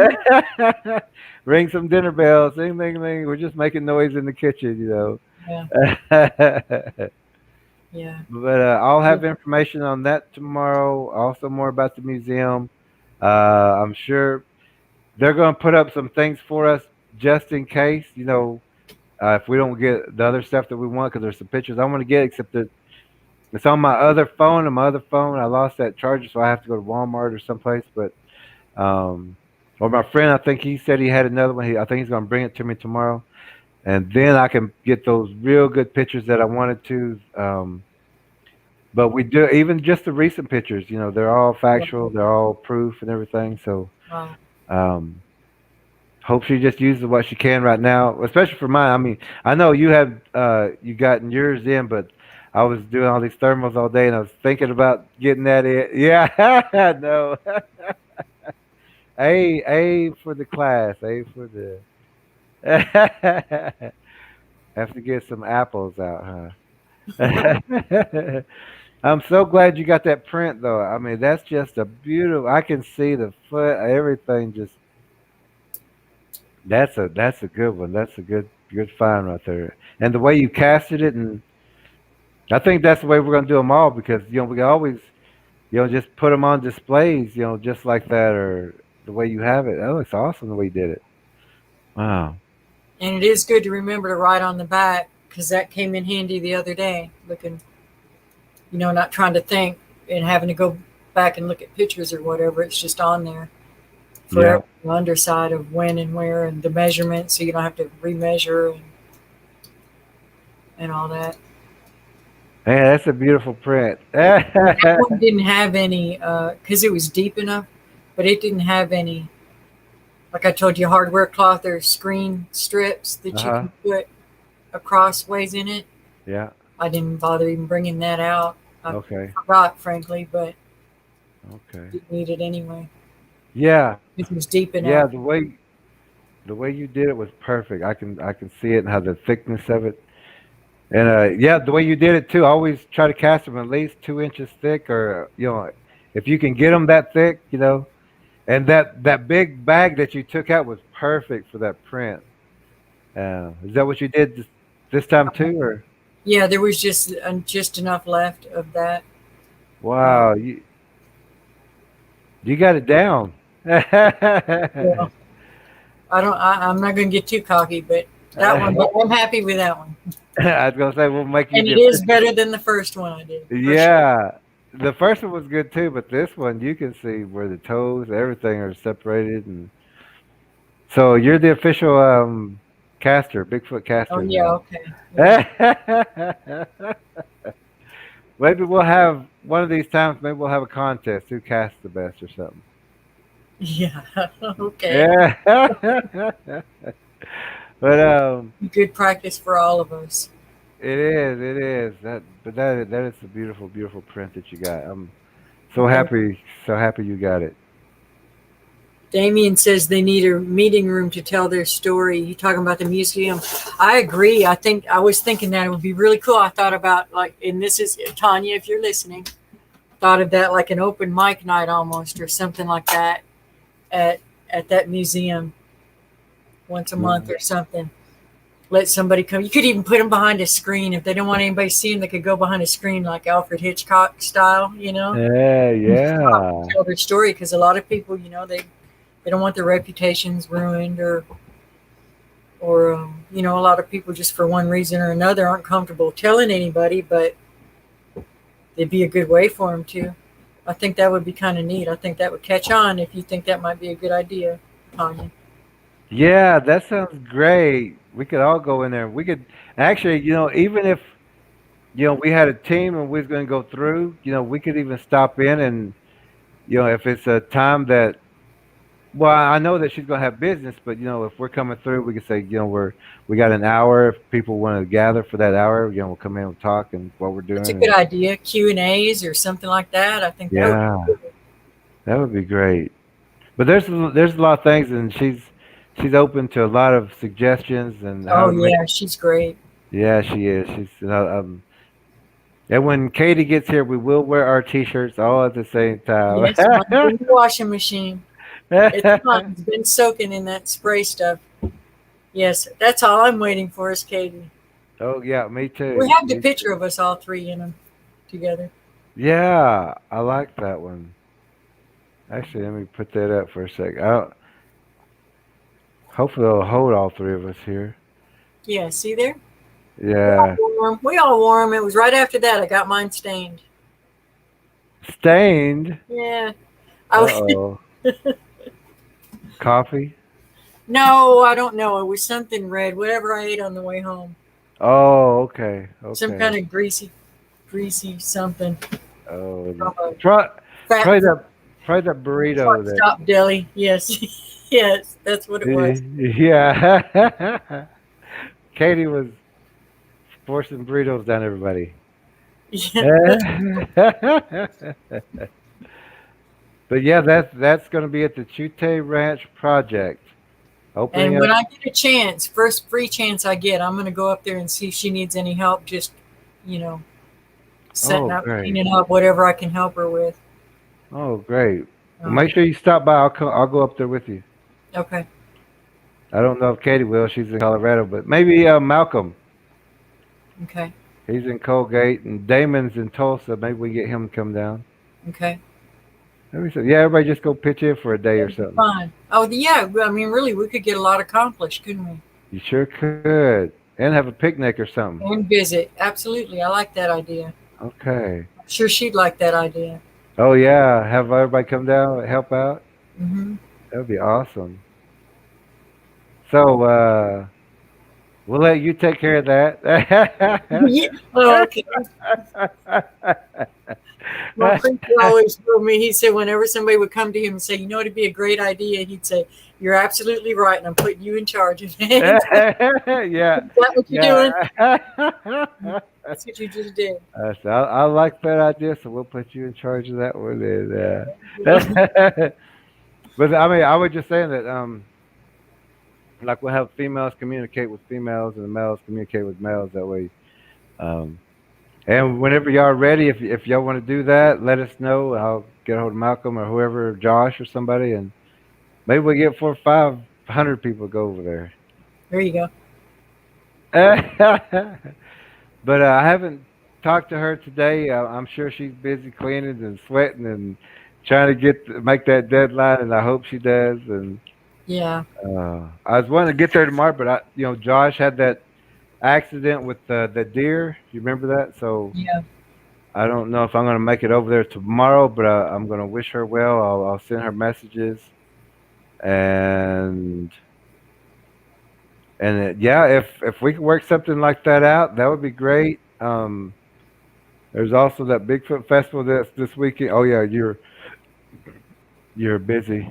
Ring some dinner bells, ding ding ding. We're just making noise in the kitchen. Yeah, But yeah, I'll yeah. have information on that tomorrow. Also, more about the museum. I'm sure they're going to put up some things for us just in case, if we don't get the other stuff that we want, because there's some pictures I want to get, except that it's on my other phone. And my other phone, I lost that charger, so I have to go to Walmart or someplace. But or my friend, I think he said he had another one. I think he's going to bring it to me tomorrow, and then I can get those real good pictures that I wanted to. But we do even just the recent pictures. They're all factual. They're all proof and everything. So Wow. um, hope she just uses what she can right now, especially for mine. I mean, I know you gotten yours in, but I was doing all these thermals all day, and I was thinking about getting that in. Yeah, no. A for the class. A for the. Have to get some apples out, huh? I'm so glad you got that print, though. I mean, that's just a beautiful. I can see the foot, everything. Just that's a good one. That's a good find right there. And the way you casted it, and I think that's the way we're gonna do them all because we can always just put them on displays, just like that, or the way you have it. That looks awesome the way you did it. Wow. And it is good to remember to write on the back because that came in handy the other day. Looking, not trying to think and having to go back and look at pictures or whatever. It's just on there Yeah. for the underside of when and where and the measurement, so you don't have to remeasure and all that. Man, that's a beautiful print. And that one didn't have any because it was deep enough, but it didn't have any. Like I told you, hardware cloth or screen strips that you Uh-huh. can put across ways in it. Yeah. I didn't bother even bringing that out. I Okay. forgot, frankly, but Okay. didn't need it anyway. Yeah. It was deep Yeah. enough. The way you did it was perfect. I can see it and how the thickness of it. And yeah, the way you did it too. Always try to cast them at least 2 inches thick, or if you can get them that thick. And that big bag that you took out was perfect for that print. Is that what you did this time too, or Yeah, there was just enough left of that. Uh, wow, you got it down. well, I don't. I'm not going to get too cocky, but that one. But I'm happy with that one, I was gonna say we'll make you and the it is official. better than the first one I did for sure. Yeah, the first one was good too, but this one you can see where the toes, everything are separated, and so you're the official caster, Bigfoot Oh caster yeah, now. okay, yeah, Maybe we'll have one of these times. Maybe we'll have a contest who casts the best or something. yeah, okay. Yeah, but Good practice for all of us. it is that is a beautiful, beautiful print that you got. I'm so Yeah. happy, so happy you got it. Damien says they need a meeting room to tell their story. You talking about the museum? I agree. I think I was thinking that it would be really cool. I thought about and this is Tanya, if you're listening, thought of that like an open mic night almost, or something like that at that museum once a month Mm. or something. Let somebody come. You could even put them behind a screen if they don't want anybody seeing. They could go behind a screen like Alfred Hitchcock style, Yeah, yeah, tell their story because a lot of people, they don't want their reputations ruined or a lot of people just for one reason or another aren't comfortable telling anybody, but it'd be a good way for them to. I think that would be kind of neat. I think that would catch on if you think that might be a good idea, Tanya. yeah. That sounds great. We could all go in there. We could actually, even if we had a team and we was going to go through, we could even stop in and if it's a time that well, I know that she's gonna have business, but if we're coming through, we can say, we got an hour. If people want to gather for that hour, we'll come in and talk and what we're That's a doing. good And idea. Q&As or something like that. I think that would yeah, be good. that would be great. But there's a lot of things, and she's open to a lot of suggestions and how Oh to make. yeah, she's great. Yeah, she is. And when Katie gets here, we will wear our t-shirts all at the same time. Yes, mine's in the washing machine. It's fine. It's been soaking in that spray stuff. Yes, that's all I'm waiting for is Katie. Oh yeah, me We too. have the Me picture too. of us all three in them together. Yeah, I like that one. Actually, let me put that up for a sec. Hopefully, it'll hold all three of us here. Yeah, see there? We all Yeah. wore 'em. We all wore 'em. It was right after that I got mine stained. Stained. Yeah. Uh I, oh. Coffee. no, I don't know. It was something red, whatever I ate on the way home. Oh, okay. Some Okay. kind of greasy something Oh, from a try fat try that try that burrito truck that. stop deli. Yes, yes, that's what it was. Yeah. Katie was forcing burritos down everybody. Yeah. But yeah, that's going to be at the Chute Ranch project. Opening And when up. I get a chance, first free chance I get, I'm going to go up there and see if she needs any help. Just, you know, setting Oh, up, great. cleaning up, whatever I can help her with. Oh, great. Well, Um, make sure you stop by. I'll go up there with you. okay, I don't know if Katie will. She's in Colorado, but maybe Malcolm. okay, He's in Colgate, and Damon's in Tulsa. Maybe we get him to come down. okay. Maybe so. Yeah, everybody just go pitch in for a day or That'd be something. fine. Oh, yeah. I mean, really, we could get a lot accomplished, couldn't we? You sure could, and have a picnic or something. And visit. Absolutely. I like that idea. Okay. I'm sure she'd like that idea. Oh yeah, have everybody come down and help out. Hmm. That would be awesome. So we'll let you take care of that. Yeah. Oh, okay. My preacher always told me, he said, whenever somebody would come to him and say, you know, it'd be a great idea, he'd say, you're absolutely right, and I'm putting you in charge of it. Is Yeah, that what you're doing? yeah. That's what you just did. I like that idea, so we'll put you in charge of that one. Yeah. But I mean, I was just saying that, like we'll have females communicate with females and the males communicate with males. That way, um, and whenever y'all are ready, if y'all want to do that, let us know. I'll get a hold of Malcolm or whoever, Josh or somebody, and maybe we get 400 or 500 people to go over there. There you go. But I haven't talked to her today. I'm sure she's busy cleaning and sweating and trying to make that deadline, and I hope she does. And Yeah. I was wanting to get there tomorrow, but Josh had that accident with the deer. You remember that? So Yeah. I don't know if I'm going to make it over there tomorrow, but I'm going to wish her well. I'll send her messages, and yeah, if we could work something like that out, that would be great. There's also that Bigfoot festival that's this weekend. Oh yeah, you're busy.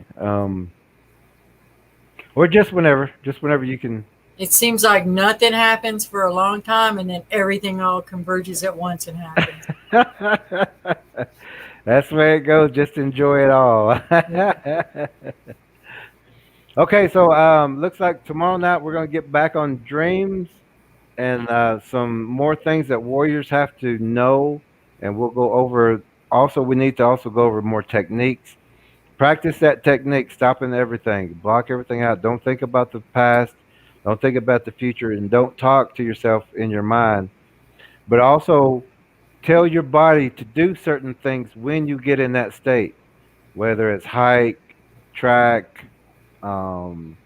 Or just whenever you can. It seems like nothing happens for a long time, and then everything all converges at once and happens. That's where it goes. Just enjoy it all. Yeah. Okay, so looks like tomorrow night we're gonna get back on dreams and some more things that warriors have to know, and we'll go over. Also, we need to also go over more techniques. Practice that technique, stopping everything, block everything out. Don't think about the past, don't think about the future, and don't talk to yourself in your mind. But also tell your body to do certain things when you get in that state, whether it's hike, track, um,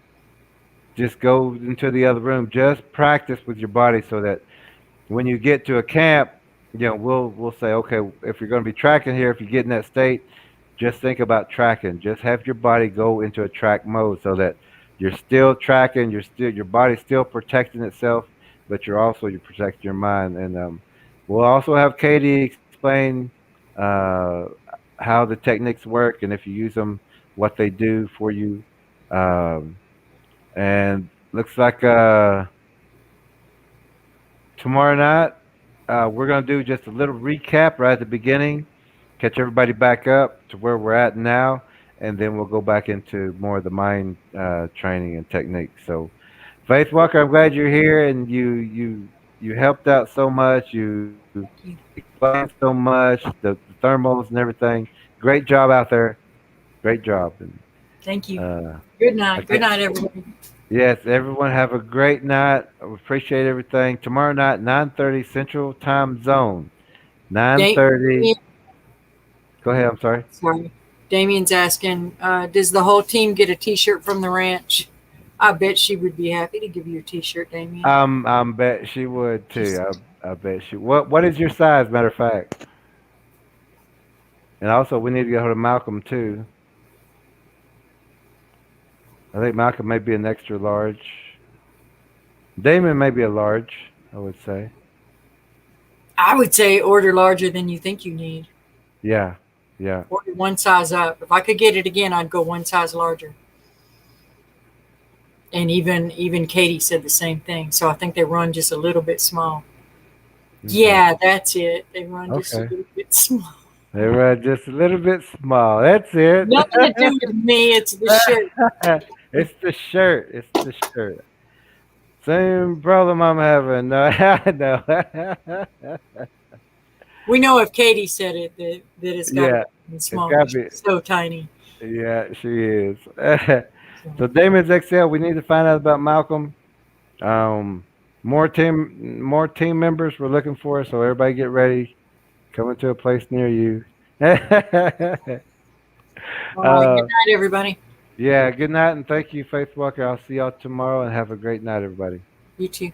just go into the other room. Just practice with your body so that when you get to a camp, we'll say, okay, if you're going to be tracking here, if you get in that state, just think about tracking. Just have your body go into a track mode so that you're still tracking, your body's still protecting itself, but you're protecting your mind. And we'll also have Katie explain uh, how the techniques work and if you use them, what they do for you. Um, and looks like tomorrow night we're gonna do just a little recap right at the beginning, catch everybody back up to where we're at now, and then we'll go back into more of the mind training and techniques. So, Faith Walker, I'm glad you're here, and you helped out so much. You Thank you. explained so much, the thermals and everything. Great job out there. Great job. And Thank you. uh, Good night. Good again, night, everybody. yes, everyone have a great night. I appreciate everything. Tomorrow night, 9:30 Central Time Zone. Da- 9:30. Damien, Go ahead. I'm sorry. sorry. Damien's asking, does the whole team get a T-shirt from the ranch? I bet she would be happy to give you a T-shirt, Damien. I'm bet she would She's too. I bet she. What is your size? Matter of fact. And also, we need to go to Malcolm too. I think Malcolm may be an extra large. Damon may be a large. I would say. I would say order larger than you think you need. Yeah. Yeah. Order one size up. If I could get it again, I'd go one size larger. And even Katie said the same thing. So I think they run just a little bit small. Okay. Yeah, that's it. They run just a Okay. little bit small. They were just a little bit small. That's it. Nothing to do with me. It's the shirt. It's the shirt. It's the shirt. Same problem I'm having. No, no. We know if Katie said it that it's got to Yeah, be it's small gotta because be. she's so tiny. Yeah, she is. So, So Damon's XL. We need to find out about Malcolm. Um, more team members we're looking for. So everybody get ready. Coming to a place near you. all right. Good uh, night, everybody. yeah. Good night and thank you, Faith Walker. I'll see y'all tomorrow and have a great night, everybody. You too.